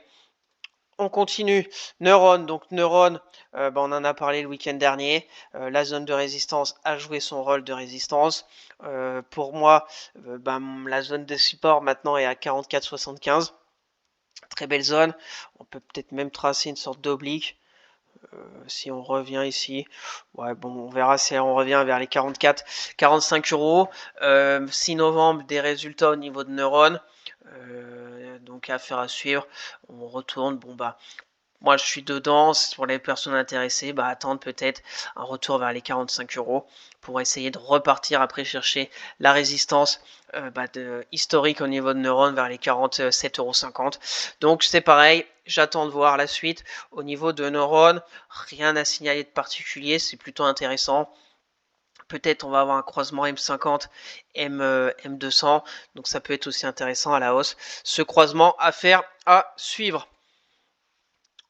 On continue. Neuron, donc Neuron, on en a parlé le week-end dernier. La zone de résistance a joué son rôle de résistance. Pour moi, la zone de support maintenant est à 44,75. Très belle zone. On peut peut-être même tracer une sorte d'oblique. Si on revient ici, on verra si on revient vers les 44, 45 euros. 6 novembre, des résultats au niveau de Neuron. Donc affaire à suivre. On retourne, Moi, je suis dedans. Pour les personnes intéressées, attendre peut-être un retour vers les 45 € pour essayer de repartir après chercher la résistance historique au niveau de neurones vers les 47,50 €. Donc c'est pareil, j'attends de voir la suite. Au niveau de neurones, rien à signaler de particulier, c'est plutôt intéressant. Peut-être on va avoir un croisement M50, M200, donc ça peut être aussi intéressant à la hausse. Ce croisement à faire, à suivre.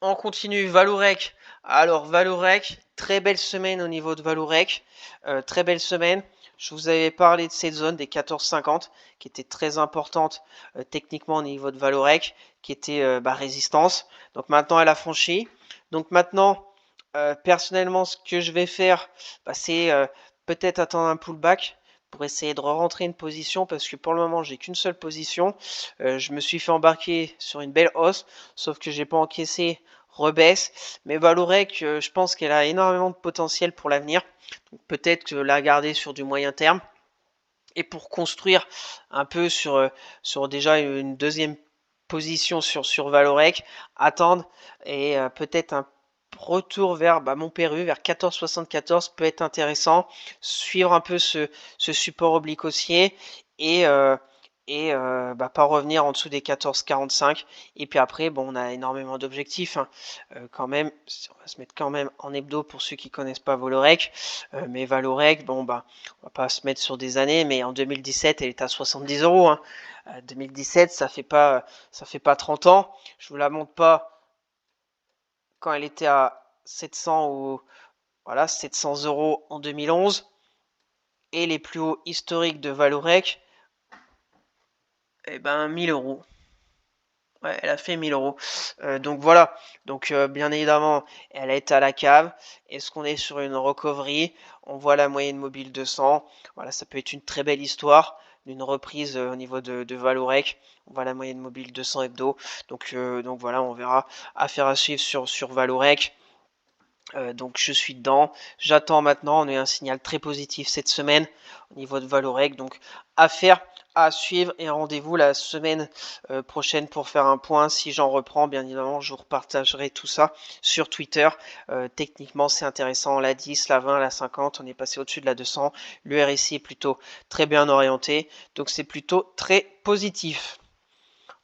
On continue, Valorec. Alors Valorec, très belle semaine au niveau de Valorec, très belle semaine. Je vous avais parlé de cette zone des 14,50 qui était très importante techniquement au niveau de Valorec, qui était résistance. Donc maintenant elle a franchi. Donc maintenant, personnellement, ce que je vais faire, c'est peut-être attendre un pullback pour essayer de re-rentrer une position parce que pour le moment j'ai qu'une seule position. Je me suis fait embarquer sur une belle hausse, sauf que j'ai pas encaissé, rebaisse. Mais Valorec, je pense qu'elle a énormément de potentiel pour l'avenir. Peut-être que la garder sur du moyen terme. Et pour construire un peu sur déjà une deuxième position sur Valorec, attendre et peut-être un retour vers Montpéru, vers 14,74 peut être intéressant. Suivre un peu ce support oblique haussier et pas revenir en dessous des 14,45. Et puis après, bon, on a énormément d'objectifs quand même. On va se mettre quand même en hebdo pour ceux qui connaissent pas Valorec. Mais Valorec, bon, on va pas se mettre sur des années, mais en 2017, elle est à 70 €. 2017, ça fait pas 30 ans. Je vous la montre pas quand elle était à 700 ou voilà 700 € en 2011 et les plus hauts historiques de Valorec, 1000 €. Ouais, elle a fait 1000 €. Donc voilà. Donc bien évidemment, elle est à la cave. Est-ce qu'on est sur une recovery? On voit la moyenne mobile 200. Voilà, ça peut être une très belle histoire d'une reprise au niveau de Valorec. On voit la moyenne mobile 200 hebdo. Donc voilà, on verra. Affaire à suivre sur Valorec. Donc je suis dedans. J'attends maintenant. On a eu un signal très positif cette semaine au niveau de Valorec. Donc affaire à suivre et rendez-vous la semaine prochaine pour faire un point. Si j'en reprends, bien évidemment, je vous repartagerai tout ça sur Twitter. Techniquement, c'est intéressant. La 10, la 20, la 50, on est passé au-dessus de la 200. Le RSI est plutôt très bien orienté. Donc c'est plutôt très positif.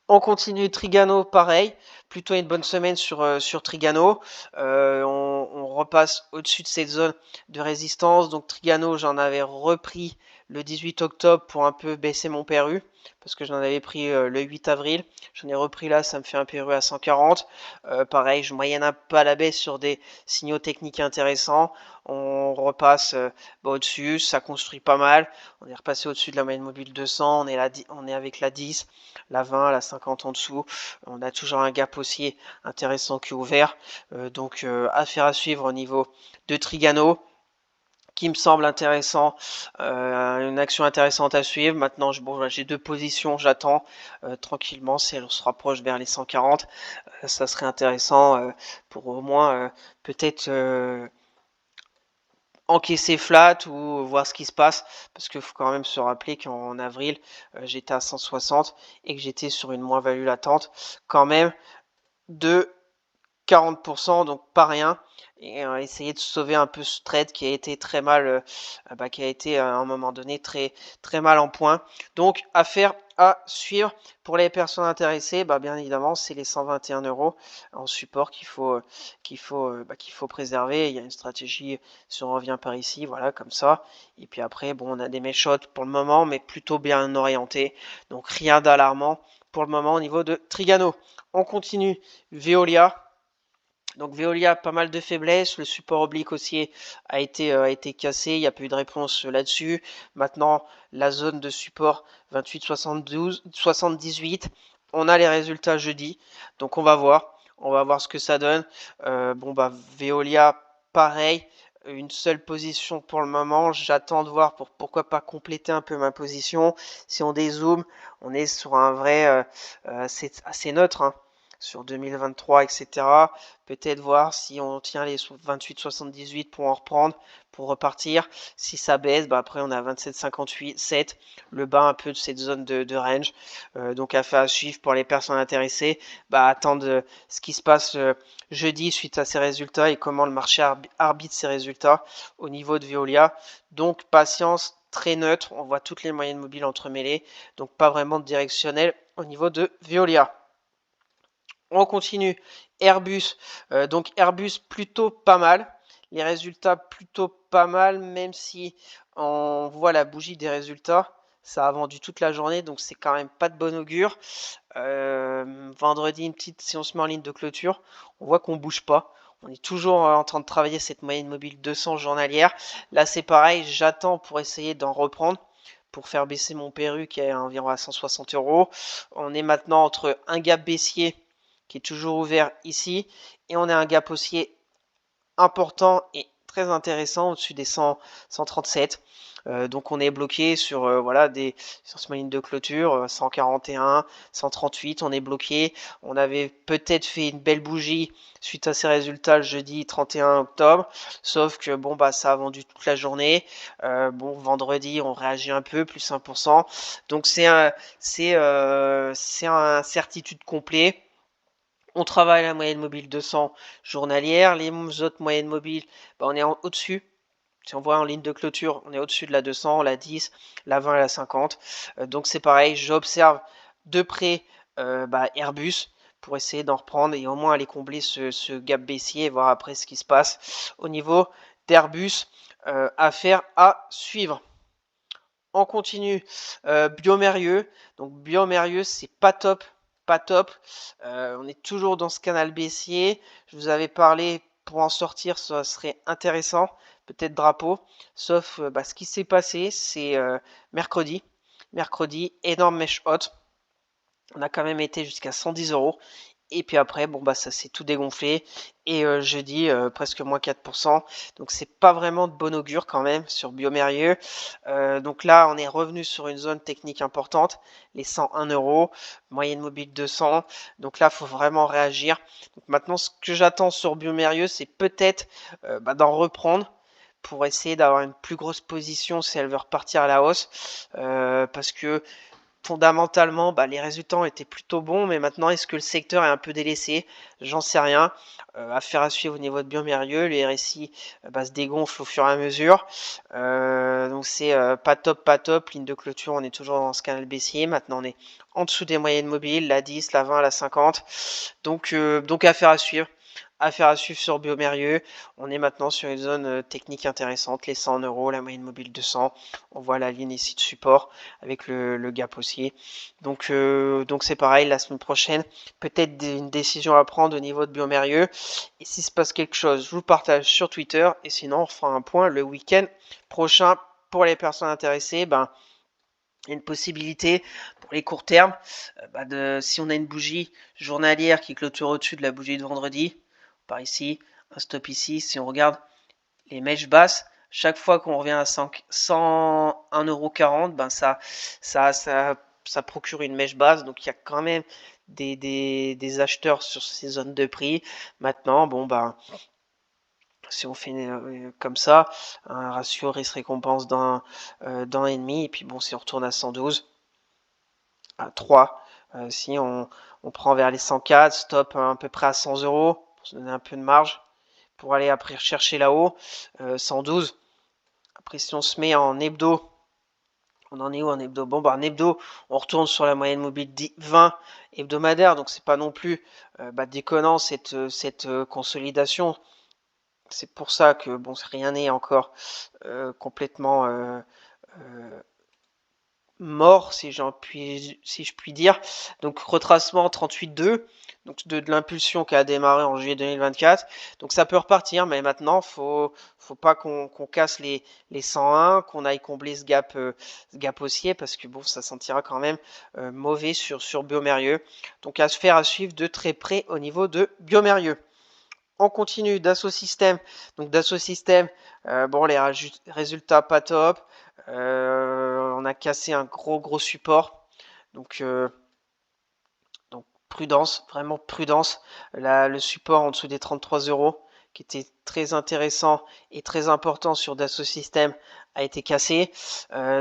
On continue Trigano, pareil. Plutôt une bonne semaine sur Trigano. On repasse au-dessus de cette zone de résistance. Donc Trigano, j'en avais repris le 18 octobre pour un peu baisser mon PRU. Parce que j'en avais pris le 8 avril. J'en ai repris là, ça me fait un PRU à 140. Pareil, je moyenne un peu à la baisse sur des signaux techniques intéressants. On repasse au-dessus, ça construit pas mal. On est repassé au-dessus de la moyenne mobile 200. On est avec la 10, la 20, la 50 en dessous. On a toujours un gap haussier intéressant qui est ouvert. Donc affaire à suivre au niveau de Trigano qui me semble intéressant, une action intéressante à suivre. Maintenant, j'ai deux positions, j'attends tranquillement. Si elle se rapproche vers les 140, ça serait intéressant pour au moins peut-être encaisser flat ou voir ce qui se passe, parce qu'il faut quand même se rappeler qu'en avril j'étais à 160 et que j'étais sur une moins-value latente quand même de 40%, donc pas rien, et essayer de sauver un peu ce trade qui a été très mal, qui a été à un moment donné très très mal en point. Donc affaire à suivre pour les personnes intéressées. Bien évidemment, c'est les 121 € en support qu'il faut préserver. Il y a une stratégie si on revient par ici, voilà comme ça. Et puis après, bon, on a des méchots pour le moment, mais plutôt bien orientés. Donc rien d'alarmant pour le moment au niveau de Trigano. On continue. Veolia. Donc Veolia, pas mal de faiblesses. Le support oblique haussier a été cassé. Il n'y a pas eu de réponse là-dessus. Maintenant, la zone de support 28,78. On a les résultats jeudi. Donc on va voir. On va voir ce que ça donne. Veolia, pareil. Une seule position pour le moment. J'attends de voir pour pourquoi pas compléter un peu ma position. Si on dézoome, on est sur un vrai assez neutre. sur 2023, etc. Peut-être voir si on tient les 28,78 pour en reprendre, pour repartir. Si ça baisse, bah après on a 27,58, 7, le bas un peu de cette zone de range. Donc affaire à suivre pour les personnes intéressées. Bah attendre ce qui se passe jeudi suite à ces résultats et comment le marché arbitre ces résultats au niveau de Veolia. Donc patience, très neutre, on voit toutes les moyennes mobiles entremêlées, donc pas vraiment de directionnel au niveau de Veolia. On continue. Airbus. Donc Airbus plutôt pas mal. Les résultats plutôt pas mal, même si on voit la bougie des résultats. Ça a vendu toute la journée, donc c'est quand même pas de bon augure. Vendredi, une petite, si on se met en ligne de clôture, on voit qu'on bouge pas. On est toujours en train de travailler cette moyenne mobile 200 journalière. Là, c'est pareil, j'attends pour essayer d'en reprendre, pour faire baisser mon PRU qui est environ à 160 €. On est maintenant entre un gap baissier qui est toujours ouvert ici et on a un gap haussier important et très intéressant au-dessus des 137. Donc on est bloqué sur voilà sur ce moyenne de clôture 141, 138, on est bloqué. On avait peut-être fait une belle bougie suite à ces résultats le jeudi 31 octobre, sauf que bon bah ça a vendu toute la journée. Bon vendredi on réagit un peu plus 1%. Donc c'est un certitude complet. On travaille la moyenne mobile 200 journalière. Les autres moyennes mobiles, bah, on est au-dessus. Si on voit en ligne de clôture, on est au-dessus de la 200, la 10, la 20 et la 50. Donc c'est pareil, j'observe de près Airbus pour essayer d'en reprendre et au moins aller combler ce gap baissier et voir après ce qui se passe au niveau d'Airbus. Affaire à suivre. On continue. Biomérieux. Donc Biomérieux, c'est pas top. Pas top. On est toujours dans ce canal baissier. Je vous avais parlé, pour en sortir, ça serait intéressant. Peut-être drapeau. Sauf ce qui s'est passé, c'est mercredi. Mercredi, énorme mèche haute. On a quand même été jusqu'à 110 €. Et puis après, bon bah ça s'est tout dégonflé. Et jeudi, presque moins 4%. Donc c'est pas vraiment de bon augure quand même sur Biomérieux. Donc là, on est revenu sur une zone technique importante, les 101 €, moyenne mobile 200. Donc là, il faut vraiment réagir. Donc maintenant, ce que j'attends sur Biomérieux, c'est peut-être d'en reprendre pour essayer d'avoir une plus grosse position si elle veut repartir à la hausse. Parce que fondamentalement, les résultats étaient plutôt bons, mais maintenant, est-ce que le secteur est un peu délaissé? J'en sais rien. Affaire à suivre au niveau de Biomérieux. Le RSI se dégonfle au fur et à mesure. Donc c'est pas top, pas top. Ligne de clôture, on est toujours dans ce canal baissier. Maintenant, on est en dessous des moyennes mobiles, la 10, la 20, la 50. Donc affaire à suivre. Affaire à suivre sur Biomérieux. On est maintenant sur une zone technique intéressante, les 100 €, la moyenne mobile 200. On voit la ligne ici de support avec le gap haussier. Donc c'est pareil, la semaine prochaine, peut-être une décision à prendre au niveau de Biomérieux. Et s'il se passe quelque chose, je vous partage sur Twitter. Et sinon, on fera un point le week-end prochain pour les personnes intéressées. Il y a une possibilité pour les courts termes, si on a une bougie journalière qui clôture au-dessus de la bougie de vendredi, par ici, un stop ici, si on regarde les mèches basses, chaque fois qu'on revient à 101,40 €, ça procure une mèche basse, donc il y a quand même des acheteurs sur ces zones de prix. Maintenant, si on fait comme ça, un ratio risque-récompense d'un et demi, et puis si on retourne à 112, à 3, si on prend vers les 104, stop à peu près à 100 € pour se donner un peu de marge pour aller après chercher là-haut, 112. Après, si on se met en hebdo, on en est où en hebdo? En hebdo, on retourne sur la moyenne mobile 20 hebdomadaire, donc c'est pas non plus déconnant cette consolidation. C'est pour ça que rien n'est encore complètement mort, si je puis dire. Donc retracement 38,2, donc de l'impulsion qui a démarré en juillet 2024. Donc ça peut repartir, mais maintenant faut pas qu'on casse les 101, qu'on aille combler ce gap haussier, parce que ça sentira quand même mauvais sur Biomérieux. Donc à se faire à suivre de très près au niveau de Biomérieux. On continue Dassault Systèmes. Donc Dassault Systèmes, les résultats pas top. On a cassé un gros support. Donc prudence, vraiment prudence. Là, le support en dessous des 33 € qui était très intéressant et très important sur Dassault Systèmes a été cassé.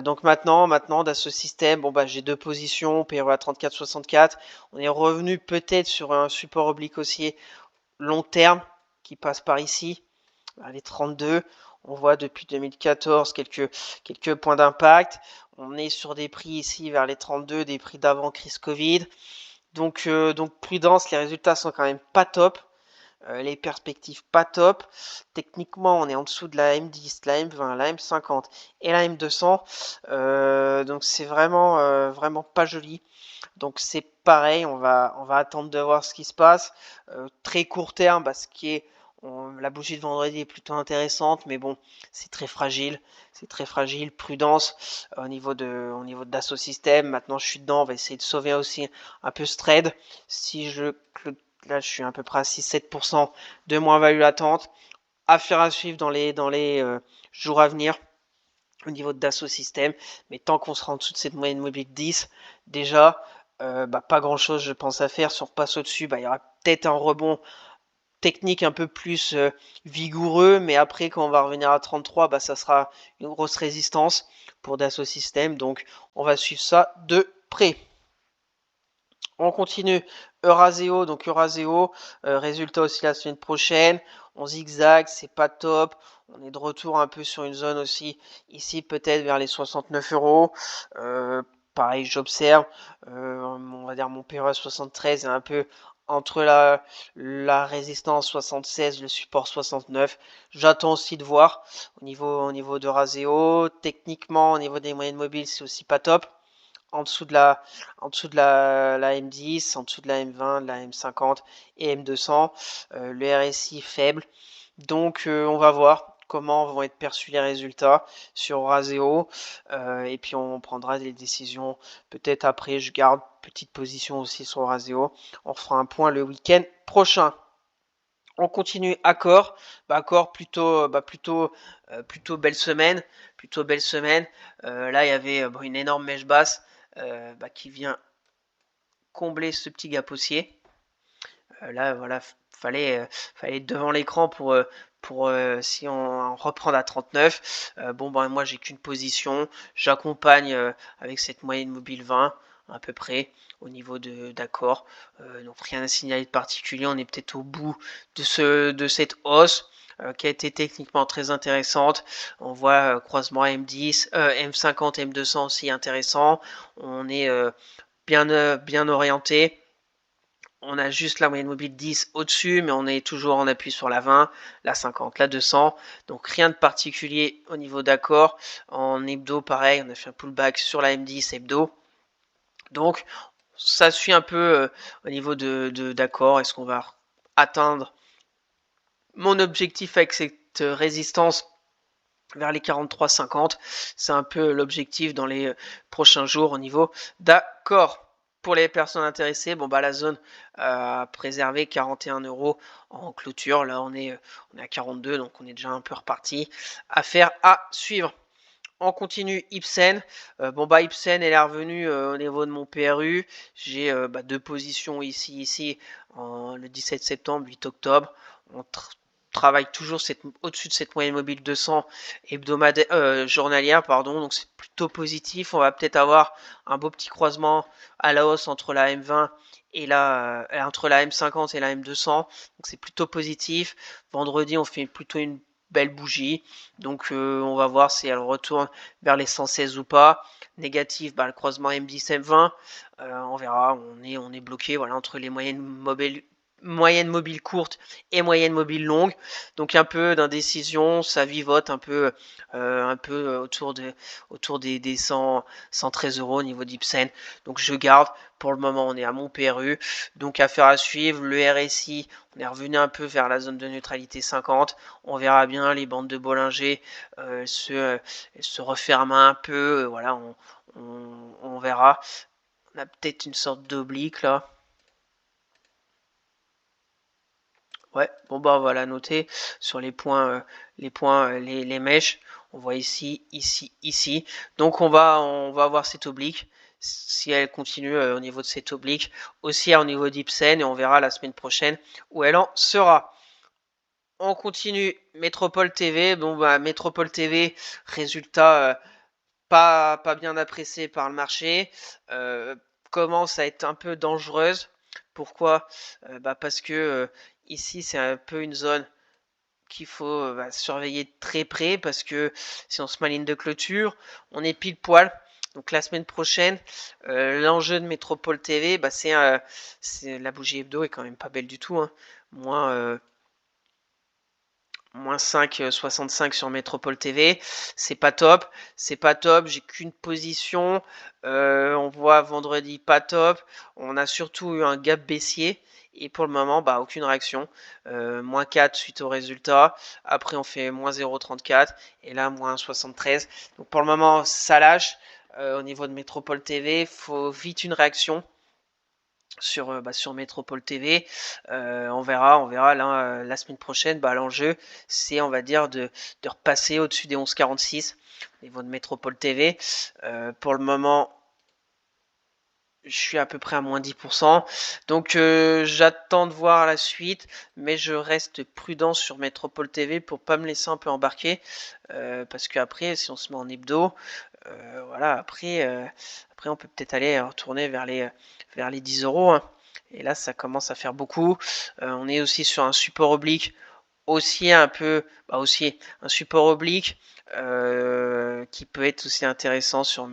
Donc maintenant Dassault Systèmes, bon bah j'ai deux positions, PRE à 34,64. On est revenu peut-être sur un support oblique haussier long terme qui passe par ici, les 32. On voit depuis 2014 quelques points d'impact. On est sur des prix ici vers les 32, des prix d'avant crise Covid. Donc prudence, les résultats sont quand même pas top. Les perspectives pas top. Techniquement, on est en dessous de la M10, la M20, la M50 et la M200. Donc c'est vraiment pas joli. Donc c'est pareil, on va attendre de voir ce qui se passe. Très court terme, la bougie de vendredi est plutôt intéressante, mais bon, c'est très fragile. C'est très fragile. Prudence au niveau de Dassault Systèmes. Maintenant, je suis dedans. On va essayer de sauver aussi un peu ce trade. Là, je suis à peu près à 6-7% de moins-value latente. Affaire à suivre dans les jours à venir au niveau de Dassault Systèmes. Mais tant qu'on sera en dessous de cette moyenne mobile 10, déjà, pas grand-chose, je pense, à faire. Si on repasse au-dessus, il y aura peut-être un rebond technique un peu plus vigoureux, mais après quand on va revenir à 33, ça sera une grosse résistance pour Dassault Systèmes, donc on va suivre ça de près. On continue Euraseo, donc Euraseo, résultat aussi la semaine prochaine, on zigzag, c'est pas top, on est de retour un peu sur une zone aussi, ici peut-être vers les 69 €. Pareil, j'observe, on va dire mon PRE 73 est un peu entre la résistance 76, le support 69. J'attends aussi de voir au niveau d'Euraseo. Techniquement, au niveau des moyennes mobiles, c'est aussi pas top. En dessous de la M10, en dessous de la M20, de la M50 et M200. Le RSI faible. Donc on va voir comment vont être perçus les résultats sur Euraseo. Et puis on prendra des décisions peut-être après. Je garde petite position aussi sur Euraseo. On fera un point le week-end prochain. On continue Accor. Accor plutôt belle semaine. Plutôt belle semaine. Là il y avait une énorme mèche basse qui vient combler ce petit gap haussier. Là voilà, fallait être devant l'écran pour si on reprend à 39. Moi j'ai qu'une position, j'accompagne avec cette moyenne mobile 20 à peu près au niveau d'Accor. Donc rien à signaler de particulier, on est peut-être au bout de cette hausse qui a été techniquement très intéressante. On voit croisement M10, M50, M200 aussi intéressant. On est bien orienté. On a juste la moyenne mobile 10 au-dessus, mais on est toujours en appui sur la 20, la 50, la 200. Donc rien de particulier au niveau d'Accor. En hebdo, pareil, on a fait un pullback sur la M10 hebdo. Donc ça suit un peu au niveau d'Accor. Est-ce qu'on va atteindre mon objectif avec cette résistance vers les 43,50? C'est un peu l'objectif dans les prochains jours au niveau d'Accor. Pour les personnes intéressées, la zone préservée 41 € en clôture. Là, on est à 42, donc on est déjà un peu reparti. Affaire à suivre. On continue Ipsen. Ipsen, elle est revenue au niveau de mon PRU. J'ai deux positions ici, le 17 septembre, 8 octobre. On travaille toujours au-dessus de cette moyenne mobile 200 journalière, donc c'est plutôt positif. On va peut-être avoir un beau petit croisement à la hausse entre la M20 et entre la M50 et la M200, donc c'est plutôt positif. Vendredi, on fait plutôt une belle bougie, donc on va voir si elle retourne vers les 116 ou pas. Négatif, le croisement M10 M20, on verra. On est bloqué entre les moyennes mobiles courtes et moyennes mobiles longues, donc un peu d'indécision, ça vivote un peu autour des 113 € au niveau d'Ipsen. Donc je garde. Pour le moment, on est à mon PRU, donc affaire à suivre. Le RSI, on est revenu un peu vers la zone de neutralité 50. On verra bien les bandes de Bollinger se referment un peu. On verra. On a peut-être une sorte d'oblique là. Ouais, voilà, noter sur les points, les mèches. On voit ici. Donc on va avoir cette oblique. si elle continue au niveau de cette oblique, aussi au niveau d'Ipsen, et on verra la semaine prochaine où elle en sera. On continue, Métropole TV. Bon, bah, Métropole TV, résultat pas bien apprécié par le marché, commence à être un peu dangereuse. Pourquoi? Parce que ici, c'est un peu une zone qu'il faut surveiller de très près, parce que si on se met en ligne de clôture, on est pile poil. Donc la semaine prochaine, l'enjeu de Métropole TV, c'est la bougie hebdo est quand même pas belle du tout, hein. Moins 5,65 sur Métropole TV, c'est pas top, j'ai qu'une position, on voit vendredi pas top, on a surtout eu un gap baissier, et pour le moment, aucune réaction, moins 4 suite au résultat, après on fait moins 0,34, et là moins 73, donc pour le moment ça lâche, au niveau de Métropole TV, faut vite une réaction sur Métropole TV. On verra là, la semaine prochaine. L'enjeu, c'est, on va dire, de repasser au-dessus des 11,46 au niveau de Métropole TV. Pour le moment, je suis à peu près à moins 10%. Donc j'attends de voir la suite, mais je reste prudent sur Métropole TV pour pas me laisser un peu embarquer. Parce qu'après, si on se met en hebdo, voilà, après on peut peut-être aller retourner vers les 10 €, hein. Et là, ça commence à faire beaucoup. On est aussi sur un support oblique, aussi un peu, aussi un support oblique qui peut être aussi intéressant sur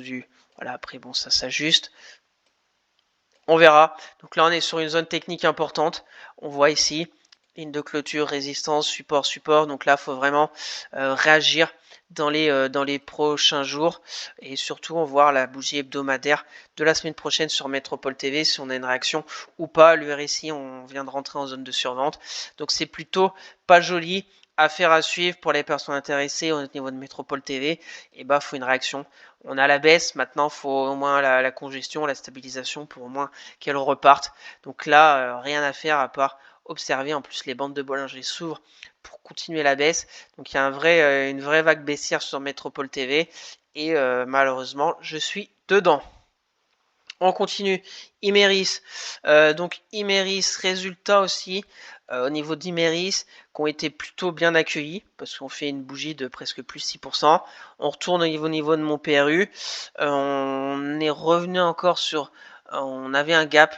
du. Voilà, après, bon, ça s'ajuste. On verra. Donc là, on est sur une zone technique importante. On voit ici ligne de clôture, résistance, support, support. Donc là, il faut vraiment réagir dans les prochains jours. Et surtout, on voit la bougie hebdomadaire de la semaine prochaine sur Métropole TV, si on a une réaction ou pas. Le RSI, on vient de rentrer en zone de survente. Donc c'est plutôt pas joli. Affaire à suivre pour les personnes intéressées au niveau de Métropole TV. Et faut une réaction. On a la baisse, maintenant il faut au moins la congestion, la stabilisation pour au moins qu'elle reparte. Donc là, rien à faire à part observer. En plus, les bandes de Bollinger s'ouvrent pour continuer la baisse. Donc il y a une vraie vague baissière sur Métropole TV. Et malheureusement, je suis dedans. On continue. Imerys. Donc Imerys, résultat aussi au niveau d'Imerys, qui ont été plutôt bien accueillis, parce qu'on fait une bougie de presque plus 6%. On retourne au niveau de mon PRU. On est revenu encore sur. On avait un gap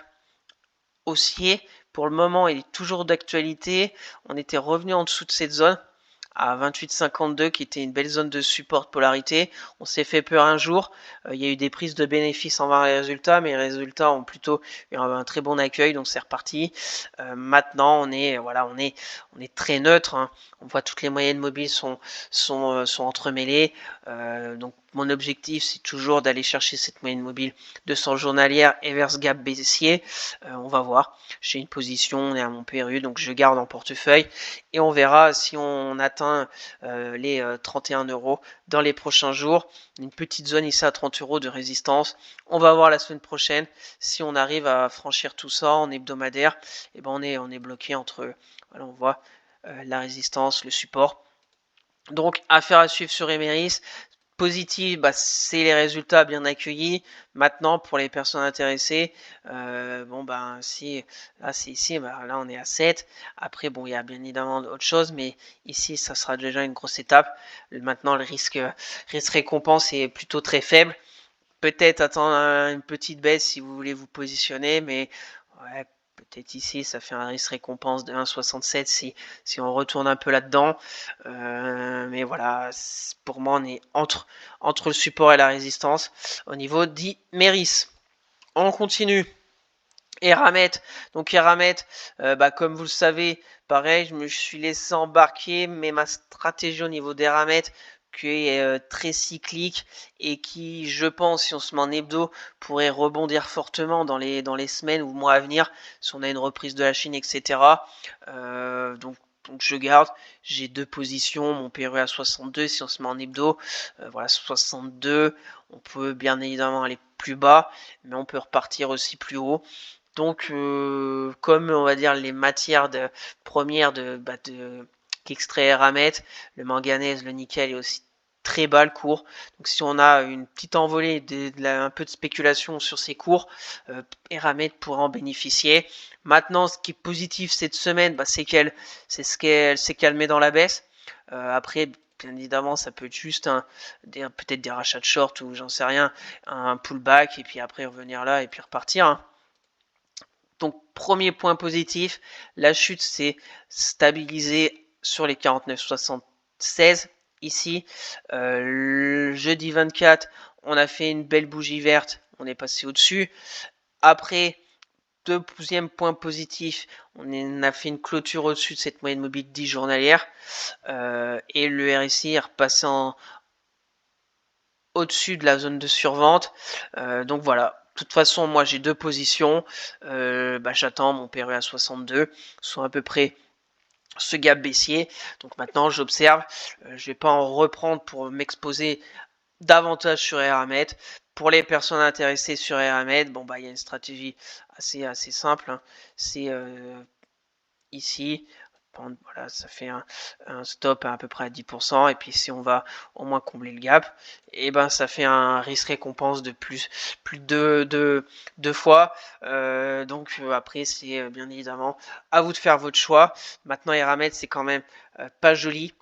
haussier. Pour le moment, il est toujours d'actualité. On était revenu en dessous de cette zone à 28,52 qui était une belle zone de support de polarité. On s'est fait peur un jour. Il y a eu des prises de bénéfices envers les résultats, mais les résultats ont plutôt eu un très bon accueil, donc c'est reparti. Maintenant, on est très neutre, hein. On voit toutes les moyennes mobiles sont entremêlées. Donc mon objectif, c'est toujours d'aller chercher cette moyenne mobile 200 journalière et vers ce gap baissier. On va voir. J'ai une position, on est à mon PRU, donc je garde en portefeuille. Et on verra si on atteint les 31 € dans les prochains jours. Une petite zone ici à 30 € de résistance. On va voir la semaine prochaine si on arrive à franchir tout ça en hebdomadaire. Et on est bloqué entre, voilà, on voit la résistance, le support. Donc affaire à suivre sur Emeris. Positif, c'est les résultats bien accueillis. Maintenant, pour les personnes intéressées, si là c'est ici, là on est à 7. Après, il y a bien évidemment autre chose, mais ici ça sera déjà une grosse étape. Maintenant, le risque récompense est plutôt très faible. Peut-être attendre une petite baisse si vous voulez vous positionner, mais ouais, peut-être ici, ça fait un risque récompense de 1,67 si on retourne un peu là-dedans. Mais voilà, pour moi, on est entre le support et la résistance au niveau d'Imerys. On continue. Eramet. Donc Eramet, comme vous le savez, pareil, je me suis laissé embarquer, mais ma stratégie au niveau d'Eramet, qui est très cyclique et qui, je pense, si on se met en hebdo, pourrait rebondir fortement dans les semaines ou mois à venir, si on a une reprise de la Chine, etc. Donc je garde, j'ai deux positions, mon PRU à 62 si on se met en hebdo, voilà 62, on peut bien évidemment aller plus bas, mais on peut repartir aussi plus haut. Donc, comme on va dire les matières premières qu'extrait Eramet, le manganèse, le nickel et aussi très bas le cours. Donc si on a une petite envolée, un peu de spéculation sur ces cours, Eramet pourra en bénéficier. Maintenant, ce qui est positif cette semaine, c'est qu'elle s'est calmée dans la baisse. Après, bien évidemment, ça peut être juste peut-être des rachats de short ou j'en sais rien, un pullback et puis après revenir là et puis repartir. Donc, premier point positif, la chute s'est stabilisée sur les 49,76 ici. Le jeudi 24, on a fait une belle bougie verte, on est passé au-dessus. Après, deuxième point positif, on a fait une clôture au-dessus de cette moyenne mobile 10 journalière et le RSI est repassé au-dessus de la zone de survente. Donc voilà. De toute façon, moi j'ai deux positions. J'attends mon PRU à 62, soit à peu près ce gap baissier. Donc maintenant j'observe. Je vais pas en reprendre pour m'exposer davantage sur Eramet. Pour les personnes intéressées sur Eramet, il y a une stratégie assez simple. C'est ici. Voilà, ça fait un stop à peu près à 10%. Et puis si on va au moins combler le gap, et ça fait un risque récompense de plus de deux fois. Donc après, c'est bien évidemment à vous de faire votre choix. Maintenant, Eramet, c'est quand même pas joli.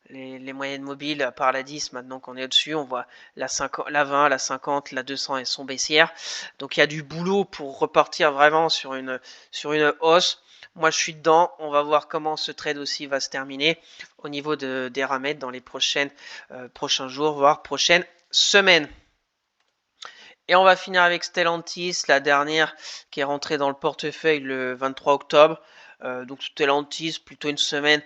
Les moyennes mobiles, à part la 10, maintenant qu'on est au-dessus, on voit la 20, la 50, la 200, elles sont baissières. Donc il y a du boulot pour repartir vraiment sur une hausse. Moi, je suis dedans. On va voir comment ce trade aussi va se terminer au niveau des Eramet dans les prochains jours, voire prochaines semaines. Et on va finir avec Stellantis, la dernière qui est rentrée dans le portefeuille le 23 octobre. Donc Stellantis, plutôt une semaine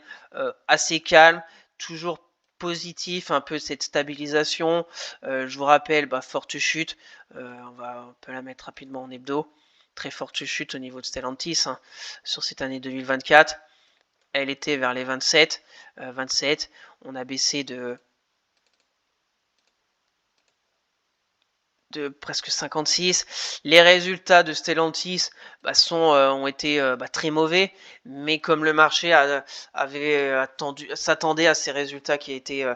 assez calme, toujours positif, un peu cette stabilisation. Je vous rappelle, forte chute. On peut la mettre rapidement en hebdo. Très forte chute au niveau de Stellantis sur cette année 2024. Elle était vers les 27. On a baissé de presque 56. Les résultats de Stellantis ont été très mauvais, mais comme le marché s'attendait à ces résultats qui étaient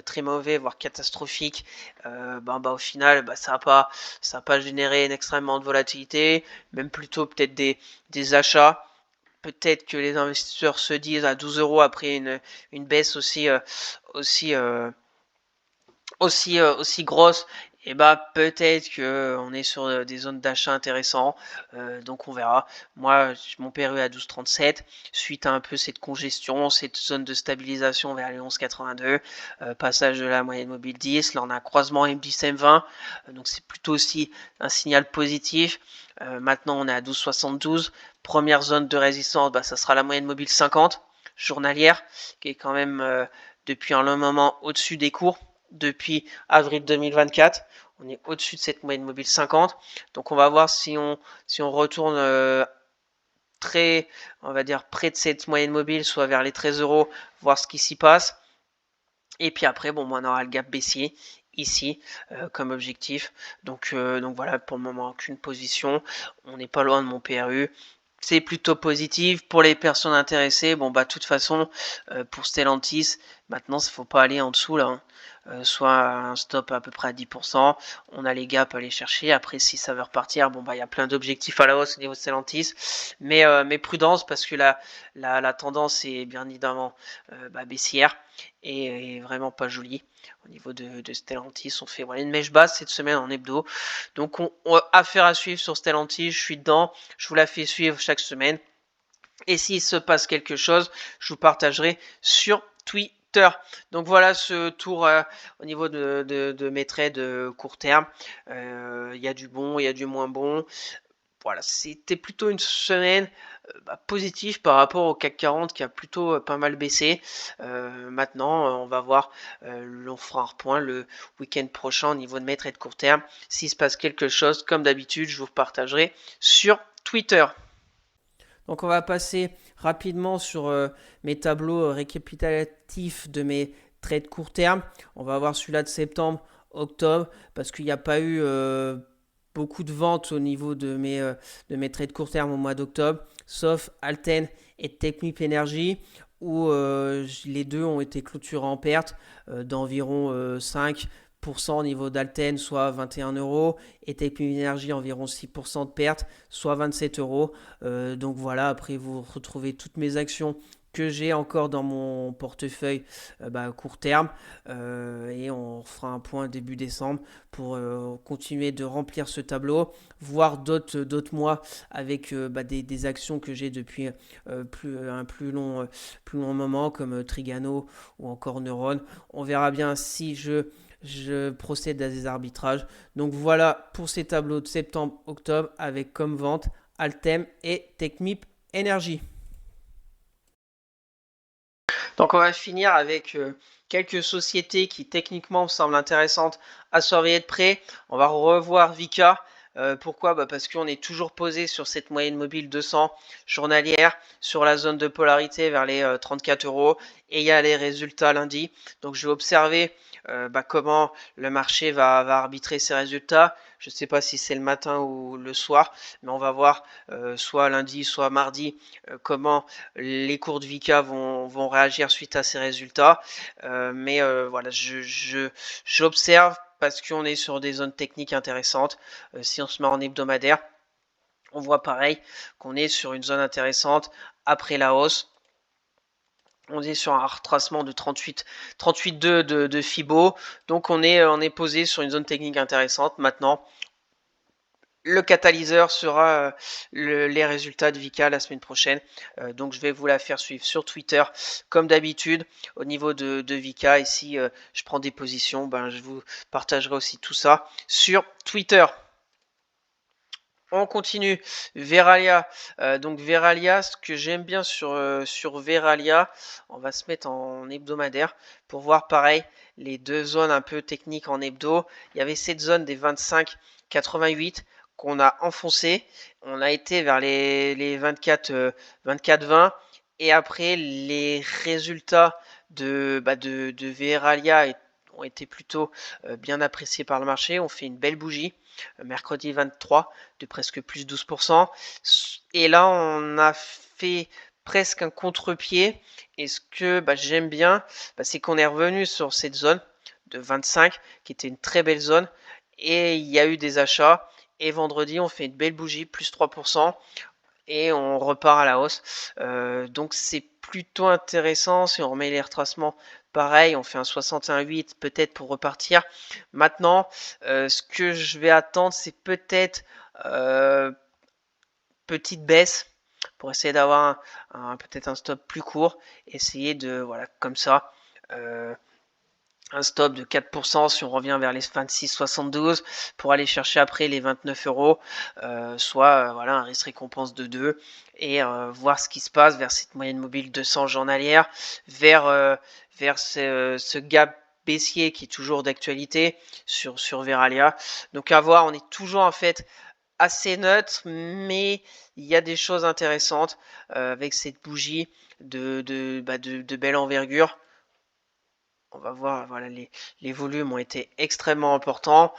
très mauvais, voire catastrophiques, au final, ça n'a pas généré extrêmement de volatilité, même plutôt peut-être des achats. Peut-être que les investisseurs se disent à 12 € après une baisse aussi grosse, et peut-être que on est sur des zones d'achat intéressantes, donc on verra. Moi, mon PRU à 12,37 suite à un peu cette congestion, cette zone de stabilisation vers les 11,82, passage de la moyenne mobile 10. Là, on a un croisement M10-M20, donc c'est plutôt aussi un signal positif. Maintenant, on est à 12,72. Première zone de résistance, ça sera la moyenne mobile 50 journalière, qui est quand même depuis un long moment au-dessus des cours. Depuis avril 2024, on est au-dessus de cette moyenne mobile 50. Donc on va voir si on retourne on va dire près de cette moyenne mobile, soit vers les 13 €, voir ce qui s'y passe. Et puis après, on aura le gap baissier ici comme objectif. Donc voilà, pour le moment, aucune position. On n'est pas loin de mon PRU. C'est plutôt positif pour les personnes intéressées. De toute façon, pour Stellantis, maintenant, il ne faut pas aller en dessous là. Soit un stop à peu près à 10%. On a les gaps à aller chercher. Après, si ça veut repartir, il y a plein d'objectifs à la hausse au niveau de Stellantis. Mais prudence, parce que la tendance est bien évidemment baissière et vraiment pas jolie. Au niveau de Stellantis, on fait une mèche basse cette semaine en hebdo. Donc, affaire à suivre sur Stellantis. Je suis dedans. Je vous la fais suivre chaque semaine. Et s'il se passe quelque chose, je vous partagerai sur Twitter. Donc voilà ce tour au niveau de mes trades court terme. Il y a du bon, il y a du moins bon. Voilà, c'était plutôt une semaine positive par rapport au CAC 40 qui a plutôt pas mal baissé. Maintenant, on va voir, on fera un point le week-end prochain au niveau de mes trades court terme. S'il se passe quelque chose, comme d'habitude, je vous partagerai sur Twitter. Donc on va passer rapidement sur mes tableaux récapitulatifs de mes trades court terme. On va voir celui-là de septembre, octobre, parce qu'il n'y a pas eu beaucoup de ventes au niveau de mes trades court terme au mois d'octobre, sauf Alten et Technip Energy. où les deux ont été clôturés en perte d'environ 5% au niveau d'Alten, soit 21 euros, et Technip Energy environ 6% de perte, soit 27 euros. Donc voilà, après vous retrouvez toutes mes actions que j'ai encore dans mon portefeuille à court terme, et on fera un point début décembre pour continuer de remplir ce tableau, voir d'autres mois avec des actions que j'ai depuis un plus long moment comme Trigano ou encore Neuron. On verra bien si je procède à des arbitrages. Donc voilà pour ces tableaux de septembre-octobre avec comme vente Altem et Technip Energy. Donc on va finir avec quelques sociétés qui techniquement me semblent intéressantes à surveiller de près. On va revoir Vika. Pourquoi? Parce qu'on est toujours posé sur cette moyenne mobile 200 journalière, sur la zone de polarité vers les 34 euros. Et il y a les résultats lundi. Donc je vais observer comment le marché va arbitrer ces résultats. Je ne sais pas si c'est le matin ou le soir, mais on va voir soit lundi, soit mardi comment les cours de Vika vont réagir suite à ces résultats. Voilà, j'observe parce qu'on est sur des zones techniques intéressantes. Si on se met en hebdomadaire, on voit pareil qu'on est sur une zone intéressante après la hausse. On est sur un retracement de 38,2 de Fibo. Donc on est posé sur une zone technique intéressante. Maintenant, le catalyseur sera les résultats de Vika la semaine prochaine. Donc je vais vous la faire suivre sur Twitter comme d'habitude au niveau de Vika. Et si je prends des positions, je vous partagerai aussi tout ça sur Twitter. On continue. Veralia. Donc Veralia, ce que j'aime bien sur Veralia, on va se mettre en hebdomadaire pour voir pareil les deux zones un peu techniques en hebdo. Il y avait cette zone des 25,88 qu'on a enfoncé. On a été vers les 24,20. Et après, les résultats de Veralia ont été plutôt bien appréciés par le marché. On fait une belle bougie mercredi 23 de presque plus 12%. Et là, on a fait presque un contre-pied. Et ce que j'aime bien, c'est qu'on est revenu sur cette zone de 25 qui était une très belle zone. Et il y a eu des achats. Et vendredi, on fait une belle bougie, plus 3%. Et on repart à la hausse. Donc c'est plutôt intéressant. Si on remet les retracements, pareil, on fait un 61,8 peut-être pour repartir. Maintenant, ce que je vais attendre, c'est peut-être petite baisse pour essayer d'avoir peut-être un stop plus court. Essayer de, voilà, comme ça. Un stop de 4% si on revient vers les 26,72 pour aller chercher après les 29 euros, soit voilà, un risque récompense de 2 et voir ce qui se passe vers cette moyenne mobile 200 journalière, vers ce gap baissier qui est toujours d'actualité sur Veralia. Donc à voir, on est toujours en fait assez neutre, mais il y a des choses intéressantes avec cette bougie de belle envergure. On va voir, voilà, les volumes ont été extrêmement importants.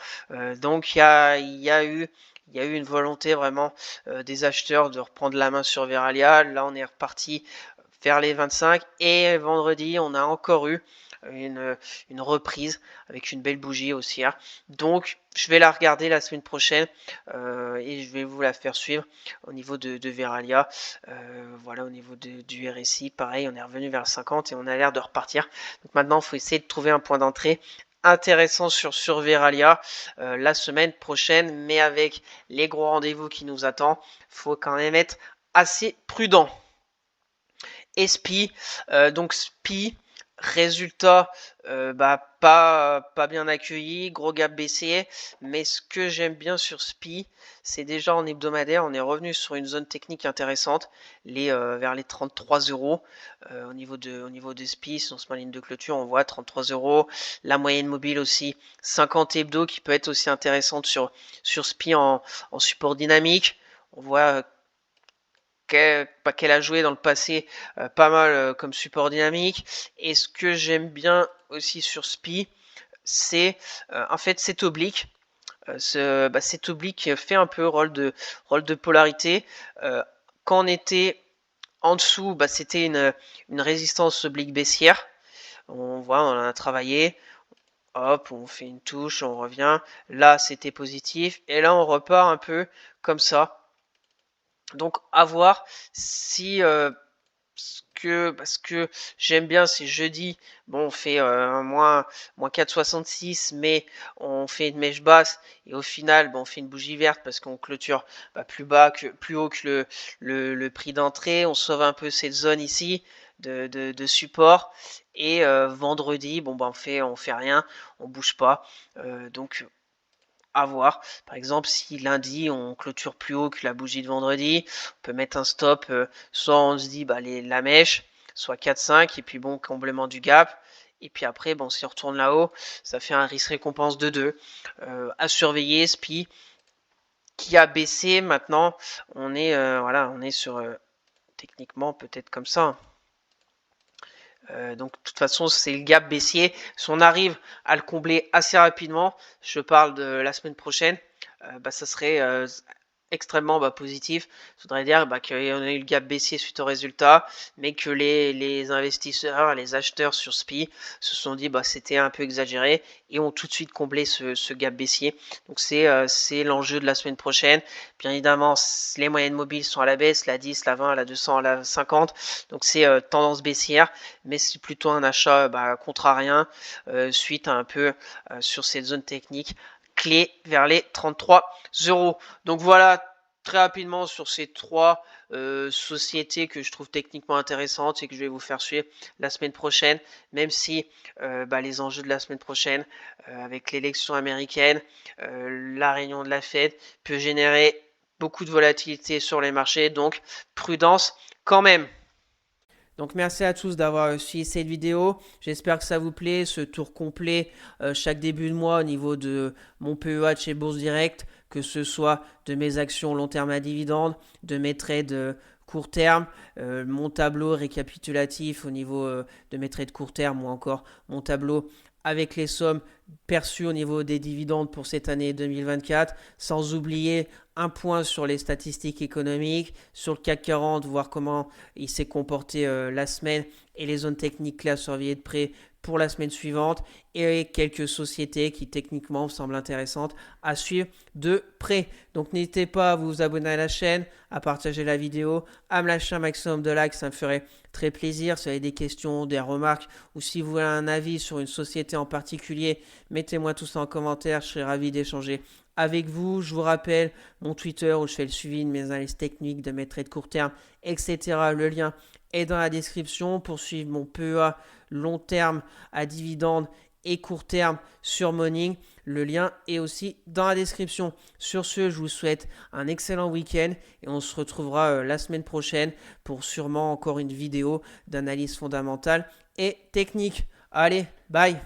Donc il y a eu une volonté vraiment des acheteurs de reprendre la main sur Veralia. Là, on est reparti vers les 25. Et vendredi, on a encore eu une reprise avec une belle bougie haussière. Donc je vais la regarder la semaine prochaine et je vais vous la faire suivre au niveau de Veralia. Voilà, au niveau du RSI, pareil, on est revenu vers 50 et on a l'air de repartir. Donc maintenant, il faut essayer de trouver un point d'entrée intéressant sur Veralia la semaine prochaine, mais avec les gros rendez-vous qui nous attendent, il faut quand même être assez prudent. Et SPI, donc SPI, résultat pas bien accueilli, gros gap baissier, mais ce que j'aime bien sur SPI, c'est déjà en hebdomadaire, on est revenu sur une zone technique intéressante, vers les 33 euros au niveau de SPI. Si on se met en ligne de clôture, on voit 33 euros, la moyenne mobile aussi 50 hebdo qui peut être aussi intéressante sur SPI en support dynamique. On voit qu'elle a joué dans le passé pas mal comme support dynamique. Et ce que j'aime bien aussi sur SPI, c'est en fait cet oblique. Cet oblique fait un peu rôle de polarité. Quand on était En dessous, bah, c'était une résistance oblique baissière. On voit, on en a travaillé. Hop, on fait une touche, on revient. Là, c'était positif. Et là, on repart un peu comme ça. Donc, à voir si parce que j'aime bien ces jeudis. Bon, on fait moins 4,66, mais on fait une mèche basse et au final, bon, on fait une bougie verte parce qu'on clôture plus haut que le prix d'entrée. On sauve un peu cette zone ici de support. Et vendredi, bon, bah, on fait rien, on bouge pas. Donc à voir. Par exemple, si lundi on clôture plus haut que la bougie de vendredi, on peut mettre un stop, soit on se dit bah, la mèche, soit 4-5, et puis bon, complément du gap. Et puis après, bon, si on retourne là-haut, ça fait un risque récompense de 2. À surveiller, SPI qui a baissé maintenant. On est, voilà, on est sur techniquement peut-être comme ça. Donc de toute façon c'est le gap baissier. Si on arrive à le combler assez rapidement, je parle de la semaine prochaine, bah, ça serait extrêmement positif. Ça voudrait dire qu'on a eu le gap baissier suite au résultat, mais que les investisseurs, les acheteurs sur SPI se sont dit c'était un peu exagéré et ont tout de suite comblé ce gap baissier. Donc c'est l'enjeu de la semaine prochaine. Bien évidemment, les moyennes mobiles sont à la baisse, la 10, la 20, la 200, la 50. Donc c'est tendance baissière, mais c'est plutôt un achat contrarien suite à un peu sur cette zone technique clé vers les 33 euros. Donc voilà, très rapidement sur ces trois sociétés que je trouve techniquement intéressantes et que je vais vous faire suivre la semaine prochaine, même si les enjeux de la semaine prochaine avec l'élection américaine, la réunion de la Fed peut générer beaucoup de volatilité sur les marchés, donc prudence quand même. Donc merci à tous d'avoir suivi cette vidéo. J'espère que ça vous plaît, ce tour complet chaque début de mois au niveau de mon PEA de chez Bourse Direct, que ce soit de mes actions long terme à dividende, de mes trades court terme, mon tableau récapitulatif au niveau de mes trades court terme ou encore mon tableau avec les sommes perçues au niveau des dividendes pour cette année 2024, sans oublier un point sur les statistiques économiques, sur le CAC 40, voir comment il s'est comporté la semaine et les zones techniques clés à surveiller de près pour la semaine suivante et quelques sociétés qui techniquement me semblent intéressantes à suivre de près. Donc n'hésitez pas à vous abonner à la chaîne, à partager la vidéo, à me lâcher un maximum de likes, ça me ferait très plaisir. Si vous avez des questions, des remarques ou si vous avez un avis sur une société en particulier, mettez-moi tout ça en commentaire, je serai ravi d'échanger avec vous. Je vous rappelle mon Twitter où je fais le suivi de mes analyses techniques, de mes trades court terme, etc. Le lien est dans la description pour suivre mon PEA long terme à dividende et court terme sur Morning. Le lien est aussi dans la description. Sur ce, je vous souhaite un excellent week-end et on se retrouvera la semaine prochaine pour sûrement encore une vidéo d'analyse fondamentale et technique. Allez, bye!